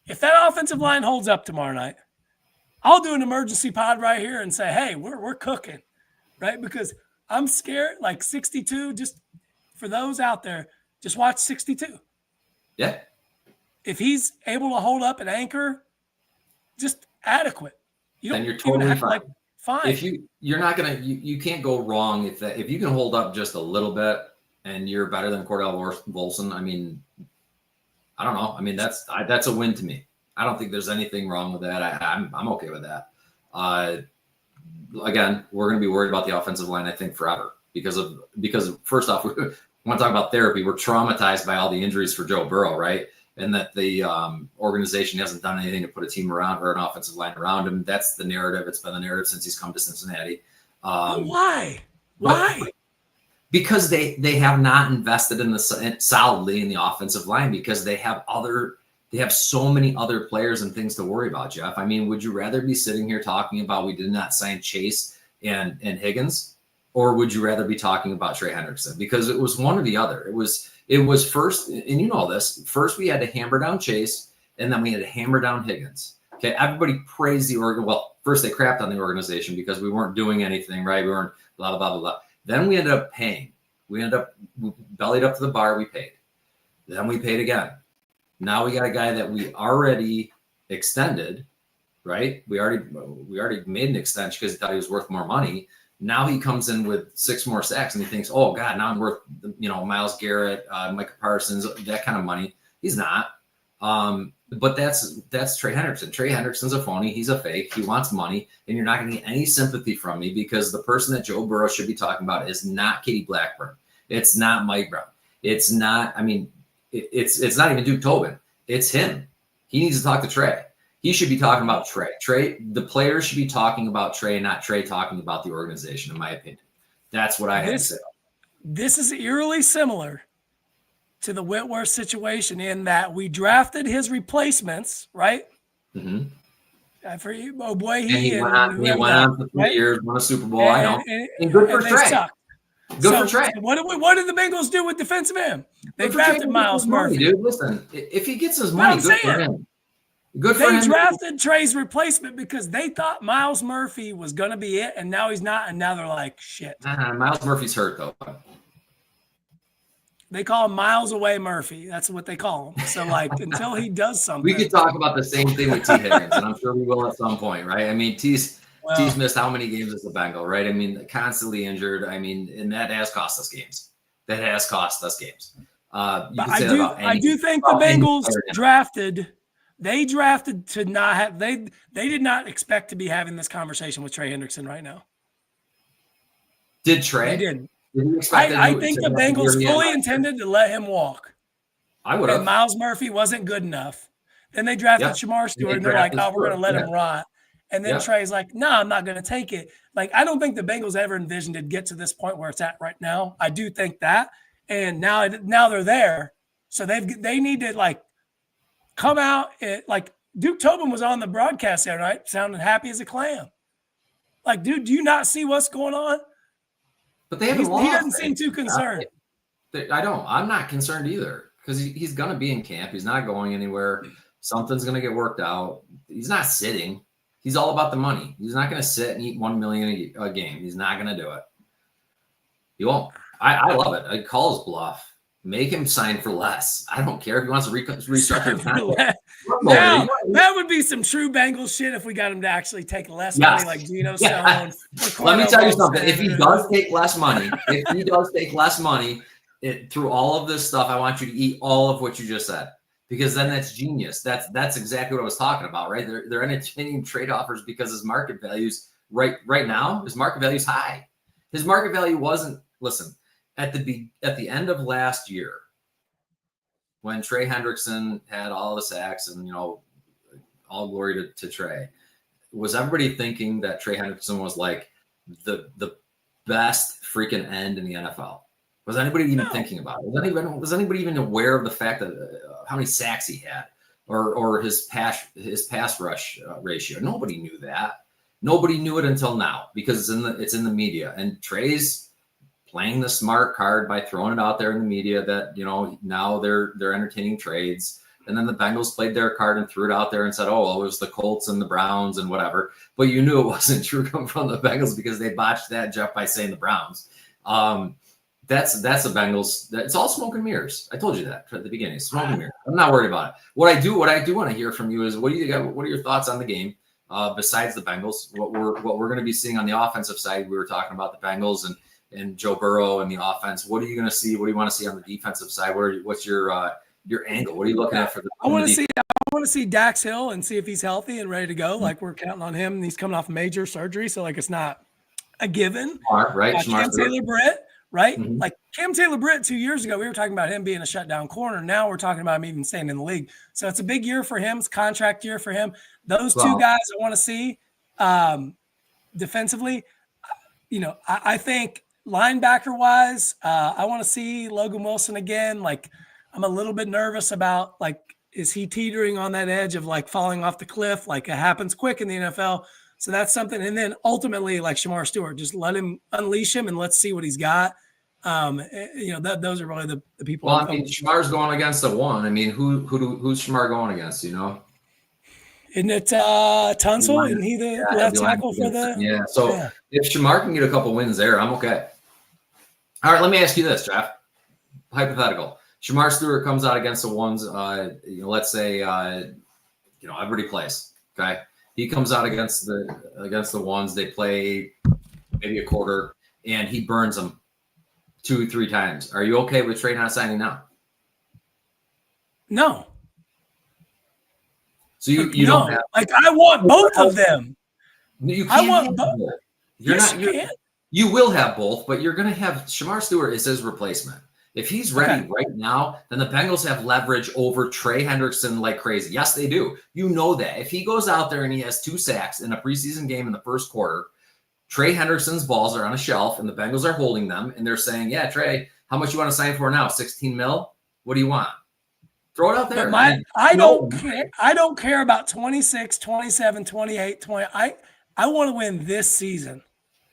if that offensive line holds up tomorrow night, I'll do an emergency pod right here and say, hey, we're cooking, right? Because I'm scared. Like 62, just for those out there, just watch 62. Yeah. If he's able to hold up and anchor, just adequate. Then you're totally fine. Fine. If you're not gonna, you can't go wrong if you can hold up just a little bit and you're better than Cordell Volson. I don't know. That's a win to me. I don't think there's anything wrong with that. I'm okay with that. Again, we're going to be worried about the offensive line, I think, forever because first off, we want to talk about therapy. We're traumatized by all the injuries for Joe Burrow, right? And that the organization hasn't done anything to put a team around or an offensive line around him. That's the narrative. It's been the narrative since he's come to Cincinnati. Why? Because they have not invested solidly in the offensive line because they have so many other players and things to worry about, Jeff. Would you rather be sitting here talking about we did not sign Chase and Higgins, or would you rather be talking about Trey Hendrickson? Because it was one or the other. It was first, and you know this, first we had to hammer down Chase, and then we had to hammer down Higgins. Okay, everybody praised the organ. Well, first they crapped on the organization because we weren't doing anything, right? We weren't blah, blah, blah, blah. Then we ended up paying. We bellied up to the bar, we paid. Then we paid again. Now we got a guy that we already extended, right? We already made an extension because he thought he was worth more money. Now he comes in with 6 more sacks and he thinks, oh God, now I'm worth, Myles Garrett, Micah Parsons, that kind of money. He's not. But that's Trey Hendrickson. Trey Hendrickson's a phony. He's a fake. He wants money, and you're not going to get any sympathy from me because the person that Joe Burrow should be talking about is not Katie Blackburn. It's not Mike Brown. It's not, it's not even Duke Tobin. It's him. He needs to talk to Trey. He should be talking about Trey. The players should be talking about Trey, not Trey talking about the organization, in my opinion. That's what I had to say. This is eerily similar to the Whitworth situation in that we drafted his replacements, right? Mm-hmm. For you, oh boy, he went on for 3 years, won a Super Bowl. I know. And good for Trey. Good for Trey. What did the Bengals do with defensive end? They drafted Miles Murphy. Dude, listen, if he gets his money, good for him. Good for him. They drafted Trey's replacement because they thought Miles Murphy was going to be it, and now he's not, and now they're like, shit. Miles Murphy's hurt, though. They call him Miles Away Murphy. That's what they call him. So, like, until he does something. We could talk about the same thing with T. Higgins, and I'm sure we will at some point, right? I mean, T's missed how many games as a Bengal, right? I mean, constantly injured. I mean, and that has cost us games. I do think the Bengals drafted to not have they did not expect to be having this conversation with Trey Hendrickson right now. Did Trey? They didn't. I think the Bengals fully intended to let him walk. I would have. And Miles Murphy wasn't good enough. Then they drafted Shamar Stewart, and they're like, "Oh, we're going to let him rot." And then Trey's like, "No, I'm not going to take it." Like, I don't think the Bengals ever envisioned it get to this point where it's at right now. I do think that, and now they're there, so they need to like come out like Duke Tobin was on the broadcast there, right? Sounding happy as a clam. Like, dude, do you not see what's going on? But they haven't lost. He doesn't seem too concerned. I don't. I'm not concerned either because he's going to be in camp. He's not going anywhere. Something's going to get worked out. He's not sitting. He's all about the money. He's not going to sit and eat $1 million a game. He's not going to do it. He won't. I love it. I call his bluff. Make him sign for less. I don't care if he wants to restructure his contract. Now, that would be some true Bengals shit if we got him to actually take less money like Geno Stone. Let me tell you something. If he does take less money, through all of this stuff, I want you to eat all of what you just said. Because then that's genius. That's exactly what I was talking about, right? They're entertaining trade offers because his market values right now, his market value is high. His market value wasn't, listen, at the end of last year, when Trey Hendrickson had all the sacks and, all glory to Trey, was everybody thinking that Trey Hendrickson was like the best freaking end in the NFL? Was anybody even thinking about it? Was anybody even aware of the fact that how many sacks he had or his pass rush ratio? Nobody knew that. Nobody knew it until now because it's in the media. And Trey's playing the smart card by throwing it out there in the media that, now they're entertaining trades. And then the Bengals played their card and threw it out there and said, oh, well, it was the Colts and the Browns and whatever. But you knew it wasn't true coming from the Bengals because they botched that, Jeff, by saying the Browns. That's the Bengals. It's all smoke and mirrors. I told you that at the beginning. Smoke and mirrors. I'm not worried about it. What I do want to hear from you is what are your thoughts on the game besides the Bengals? What we're going to be seeing on the offensive side. We were talking about the Bengals and Joe Burrow and the offense. What are you going to see? What do you want to see on the defensive side? What's your angle? What are you looking at for the? I want to see Dax Hill and see if he's healthy and ready to go. Like we're counting on him. And he's coming off major surgery, so like it's not a given. Smart, right? Cam Taylor-Britt. Right? Mm-hmm. Like Cam Taylor-Britt 2 years ago, we were talking about him being a shutdown corner. Now we're talking about him even staying in the league. So it's a big year for him. It's a contract year for him. Those two guys I want to see defensively. I think linebacker-wise, I want to see Logan Wilson again. Like I'm a little bit nervous about like, is he teetering on that edge of like falling off the cliff? Like it happens quick in the NFL. So that's something. And then ultimately, like Shamar Stewart, just let him unleash him and let's see what he's got. Those are really the people. Well, I mean, Shamar's going against the one. I mean, who's Shamar going against, Isn't it Tunsil? Isn't he the left tackle for the? Yeah. So if Shamar can get a couple wins there, I'm okay. All right. Let me ask you this, Jeff. Hypothetical. Shamar Stewart comes out against the ones. Let's say, everybody plays. Okay. He comes out against the ones. They play maybe a quarter, and he burns them 2-3 times. Are you okay with Trey not signing now? No. So you don't have like I want both of them. You can't. I want both. You will have both, but you're going to have Shamar Stewart is his replacement. If he's ready right now, then the Bengals have leverage over Trey Hendrickson like crazy. Yes, they do. You know that. If he goes out there and he has 2 sacks in a preseason game in the first quarter, Trey Hendrickson's balls are on a shelf and the Bengals are holding them and they're saying, yeah, Trey, how much you want to sign for now? 16 mil? What do you want? Throw it out there. But I don't care about 26, 27, 28, 20. I want to win this season.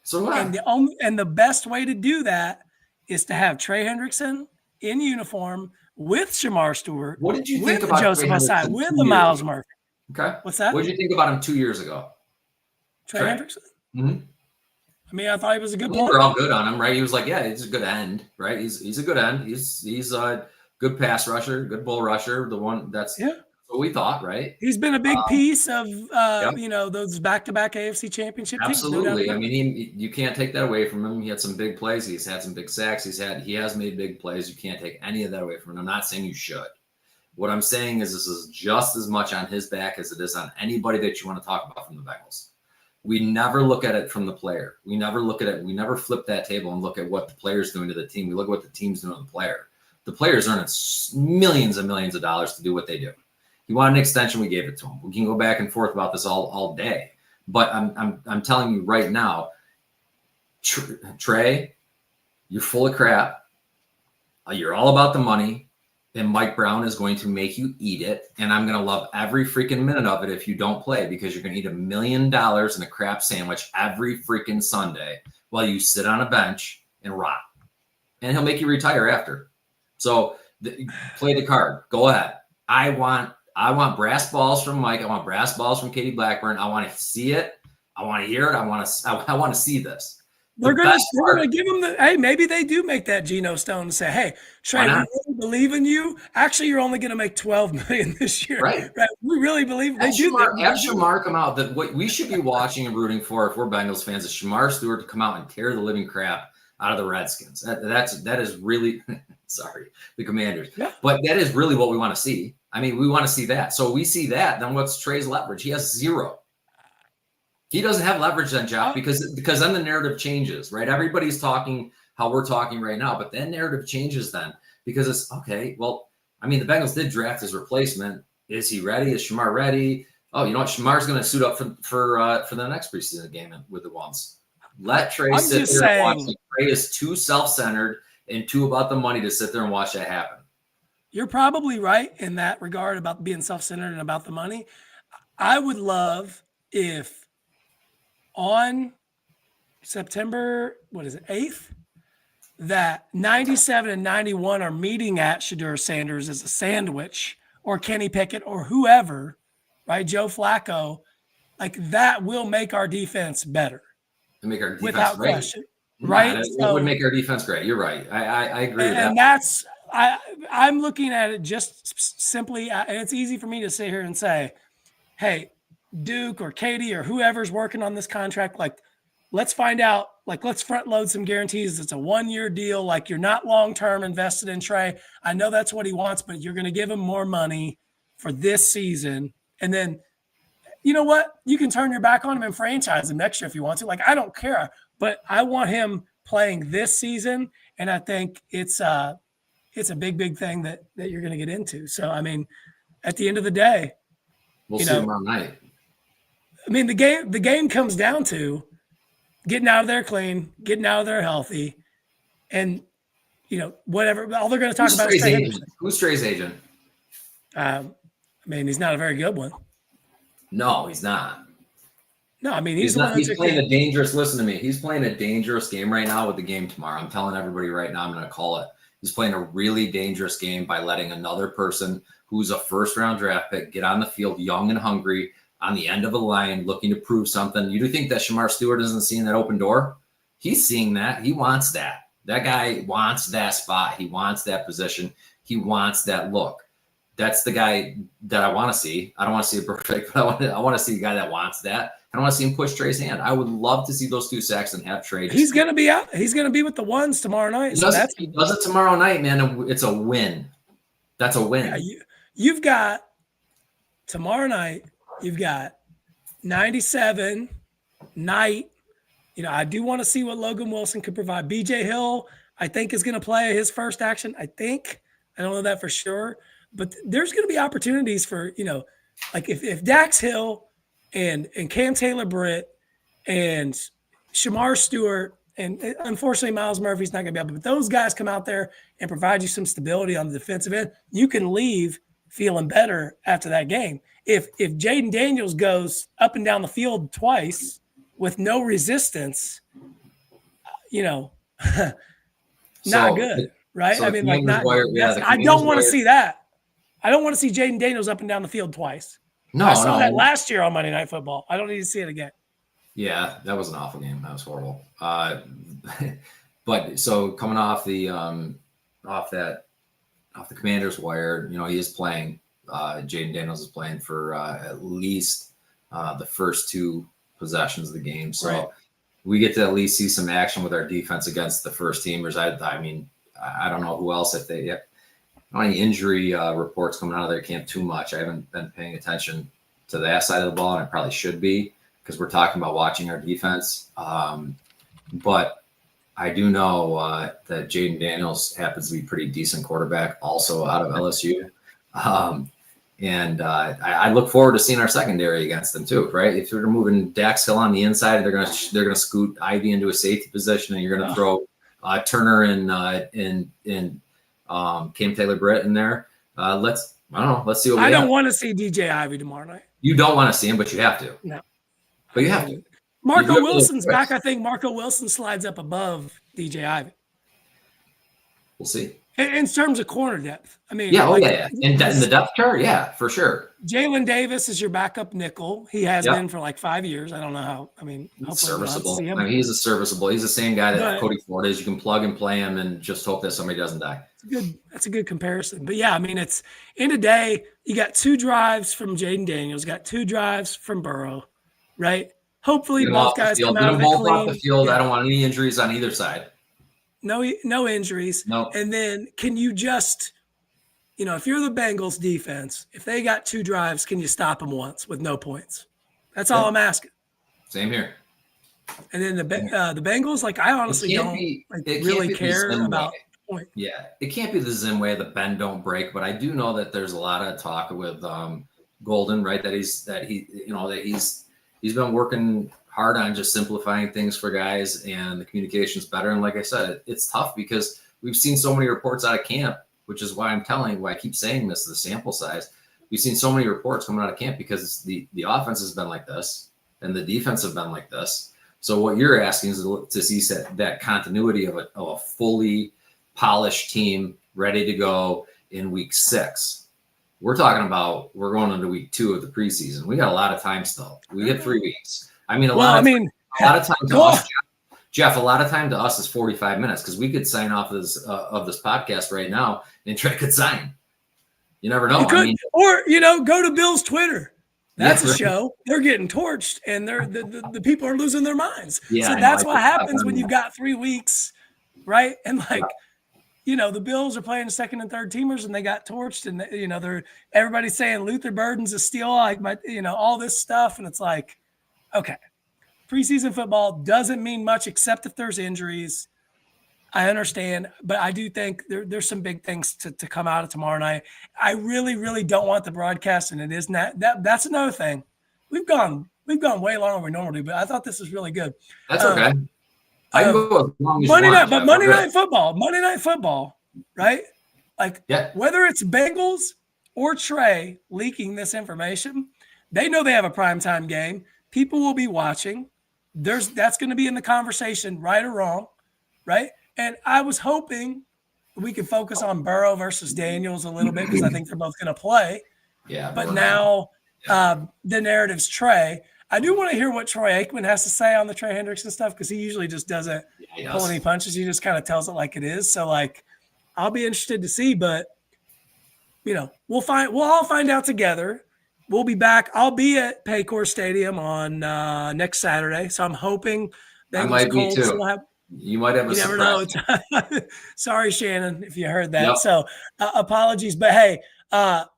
So what? And the best way to do that is to have Trey Hendrickson in uniform with Shamar Stewart. What did you think about Joseph Ossai, with the Miles Murphy? Okay. What's that? What did you think about him 2 years ago? Trey Hendrickson? Mm-hmm. I mean, I thought he was a good player. We were all good on him, right? He was like, yeah, he's a good end, right? He's a good end. He's a good pass rusher, good bull rusher. The one that's what we thought, right? He's been a big piece of those back-to-back AFC championship teams. Absolutely. I mean, you can't take that away from him. He had some big plays. He's had some big sacks. He has made big plays. You can't take any of that away from him. I'm not saying you should. What I'm saying is this is just as much on his back as it is on anybody that you want to talk about from the Bengals. We never look at it from the player. We never look at it. We never flip that table and look at what the player's doing to the team. We look at what the team's doing to the player. The player's earning millions and millions of dollars to do what they do. He wanted an extension, we gave it to him. We can go back and forth about this all day. But I'm telling you right now, Trey, you're full of crap. You're all about the money. And Mike Brown is going to make you eat it. And I'm going to love every freaking minute of it if you don't play, because you're going to eat $1 million in a crap sandwich every freaking Sunday while you sit on a bench and rot. And he'll make you retire after. So play the card. Go ahead. I want brass balls from Mike. I want brass balls from Katie Blackburn. I want to see it. I want to hear it. I want to see this. They're going to give him maybe they do make that Geno Stone and say, hey, Trey, we really believe in you. Actually, you're only going to make $12 million this year. Right. We really believe they do. Have Shamar come out. That what we should be watching and rooting for if we're Bengals fans is Shamar Stewart to come out and tear the living crap out of the Redskins. That is really sorry, the Commanders. Yeah. But that is really what we want to see. I mean, we want to see that. So we see that. Then what's Trey's leverage? He has 0. He doesn't have leverage then, Jeff, because then the narrative changes, right? Everybody's talking how we're talking right now, but then narrative changes then because it's okay. Well, I mean, the Bengals did draft his replacement. Is he ready? Is Shamar ready? Oh, you know what? Shamar's going to suit up for the next preseason game with the ones. Let Trey sit there and watch. Trey is too self-centered and too about the money to sit there and watch that happen. You're probably right in that regard about being self-centered and about the money. I would love if on September, 8th, that 97 and 91 are meeting at Shedeur Sanders as a sandwich, or Kenny Pickett, or whoever, right? Joe Flacco, like that will make our defense better. Make our defense without great. Question, right? Yeah, it would make our defense great. You're right. I agree with that. And that's I'm looking at it just simply, and it's easy for me to sit here and say, hey, Duke or Katie or whoever's working on this contract, like, let's find out, like, let's front load some guarantees. It's a 1-year deal. Like, you're not long-term invested in Trey. I know that's what he wants, but you're going to give him more money for this season. And then, you know what? You can turn your back on him and franchise him next year if you want to. Like, I don't care, but I want him playing this season. And I think it's a big, big thing that you're going to get into. So, I mean, at the end of the day, we'll see tomorrow night. I mean, the game comes down to getting out of there clean, getting out of there healthy, and whatever. All they're going to talk about is Trey Hendrickson. Who's Trey's agent? I mean, he's not a very good one. No, he's not. No, I mean, he's playing a dangerous. Listen to me. He's playing a dangerous game right now with the game tomorrow. I'm telling everybody right now. I'm going to call it. He's playing a really dangerous game by letting another person who's a first-round draft pick get on the field, young and hungry, on the end of a line, looking to prove something. You do think that Shamar Stewart isn't seeing that open door? He's seeing that. He wants that. That guy wants that spot. He wants that position. He wants that look. That's the guy that I want to see. I don't want to see a perfect, but I want to see a guy that wants that. I don't want to see him push Trey's hand. I would love to see those 2 sacks and have Trey. He's going to be out. He's going to be with the ones tomorrow night. He does it tomorrow night, man. It's a win. That's a win. Yeah, you've got tomorrow night. You've got 97, Knight. I do want to see what Logan Wilson could provide. BJ Hill, I think is going to play his first action. I don't know that for sure, but there's going to be opportunities for, like if Dax Hill and Cam Taylor-Britt and Shamar Stewart, and unfortunately Miles Murphy's not going to be able, but those guys come out there and provide you some stability on the defensive end, you can leave feeling better after that game. If Jaden Daniels goes up and down the field twice with no resistance, not good, right? So I mean, like, not. yeah, I don't want to see that. I don't want to see Jaden Daniels up and down the field twice. I saw that last year on Monday Night Football. I don't need to see it again. Yeah, that was an awful game. That was horrible. But so coming off the Commanders wire, he is playing. Jaden Daniels is playing for at least the first 2 possessions of the game. So. Right. We get to at least see some action with our defense against the first teamers. I mean, I don't know who else if they have any injury reports coming out of their camp too much. I haven't been paying attention to that side of the ball, and I probably should be because we're talking about watching our defense. But I do know that Jaden Daniels happens to be a pretty decent quarterback, also out of LSU. And I look forward to seeing our secondary against them too, right? If they're moving Dax Hill on the inside, they're gonna scoot Ivy into a safety position, and you're gonna throw Turner and Cam Taylor-Britt in there. Let's see what I don't want to see DJ Ivy tomorrow night. You don't want to see him, but you have to. No, but you have to. Marco Wilson's back. I think Marco Wilson slides up above DJ Ivy. We'll see. In terms of corner depth, I mean, yeah, in the depth chart, yeah, for sure. Jalen Davis is your backup nickel. He has been for like 5 years. I don't know how. I mean, he's serviceable. He's He's the same guy that Cody Ford is. You can plug and play him, and just hope that somebody doesn't die. That's a good comparison. But yeah, I mean, it's end of day. You got 2 drives from Jaden Daniels. Got 2 drives from Burrow, right? Hopefully, both guys come out of it clean. Off the field. Yeah. I don't want any injuries on either side. No injuries. No. And then can you just, if you're the Bengals defense, if they got 2 drives, can you stop them once with no points? That's all I'm asking. Same here. And then the Bengals, like, I honestly don't really care about point. Yeah, it can't be the Zim way, the bend don't break. But I do know that there's a lot of talk with Golden, right? That he's been working hard on just simplifying things for guys, and the communication's better. And like I said, it's tough because we've seen so many reports out of camp, which is why I keep saying this, the sample size. We've seen so many reports coming out of camp because the offense has been like this and the defense have been like this. So what you're asking is to see that continuity of a fully polished team ready to go in week 6. We're going into week 2 of the preseason. We got a lot of time still. We get 3 weeks. I mean, a lot of time to us, Jeff. A lot of time to us is 45 minutes because we could sign off of this podcast right now, and Trey could sign. You never know. Or go to Bill's Twitter. That's a show. They're getting torched, and the people are losing their minds. Yeah, so that's what happens when you've got 3 weeks, right? And the Bills are playing second and third teamers, and they got torched, and everybody's saying Luther Burden's a steal, all this stuff, and it's like. Okay, preseason football doesn't mean much except if there's injuries. I understand, but I do think there's some big things to come out of tomorrow night. I really, really don't want the broadcast, and it is not that's another thing. We've gone way longer than we normally do, but I thought this was really good. That's okay. I can go as long as Monday night, but Monday Night Football, right? Whether it's Bengals or Trey leaking this information, they know they have a primetime game. People will be watching. That's going to be in the conversation, right or wrong, right? And I was hoping we could focus on Burrow versus Daniels a little bit because I think they're both going to play. Yeah. But now the narrative's Trey. I do want to hear what Troy Aikman has to say on the Trey Hendrickson stuff because he usually just doesn't pull any punches. He just kind of tells it like it is. So, I'll be interested to see. But we'll all find out together. We'll be back. I'll be at Paycor Stadium on next Saturday, so I'm hoping I might be too. You might have a surprise. You never know. Sorry, Shannon, if you heard that. Yep. So apologies, but hey,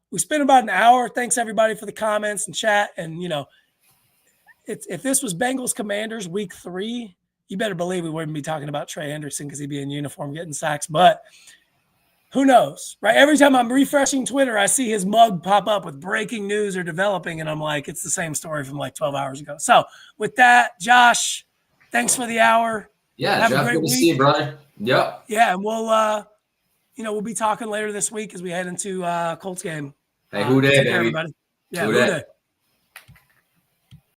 we spent about an hour. Thanks everybody for the comments and chat. And if this was Bengals Commanders week 3, you better believe we wouldn't be talking about Trey Hendrickson because he'd be in uniform getting sacks. But who knows, right? Every time I'm refreshing Twitter, I see his mug pop up with breaking news or developing, and I'm like, it's the same story from like 12 hours ago. So with that, Josh, thanks for the hour. Yeah, have Jeff, a great week. See you, brother. Yep. Yeah, and we'll be talking later this week as we head into Colts game. Hey, who day, baby? Everybody. Yeah, who day.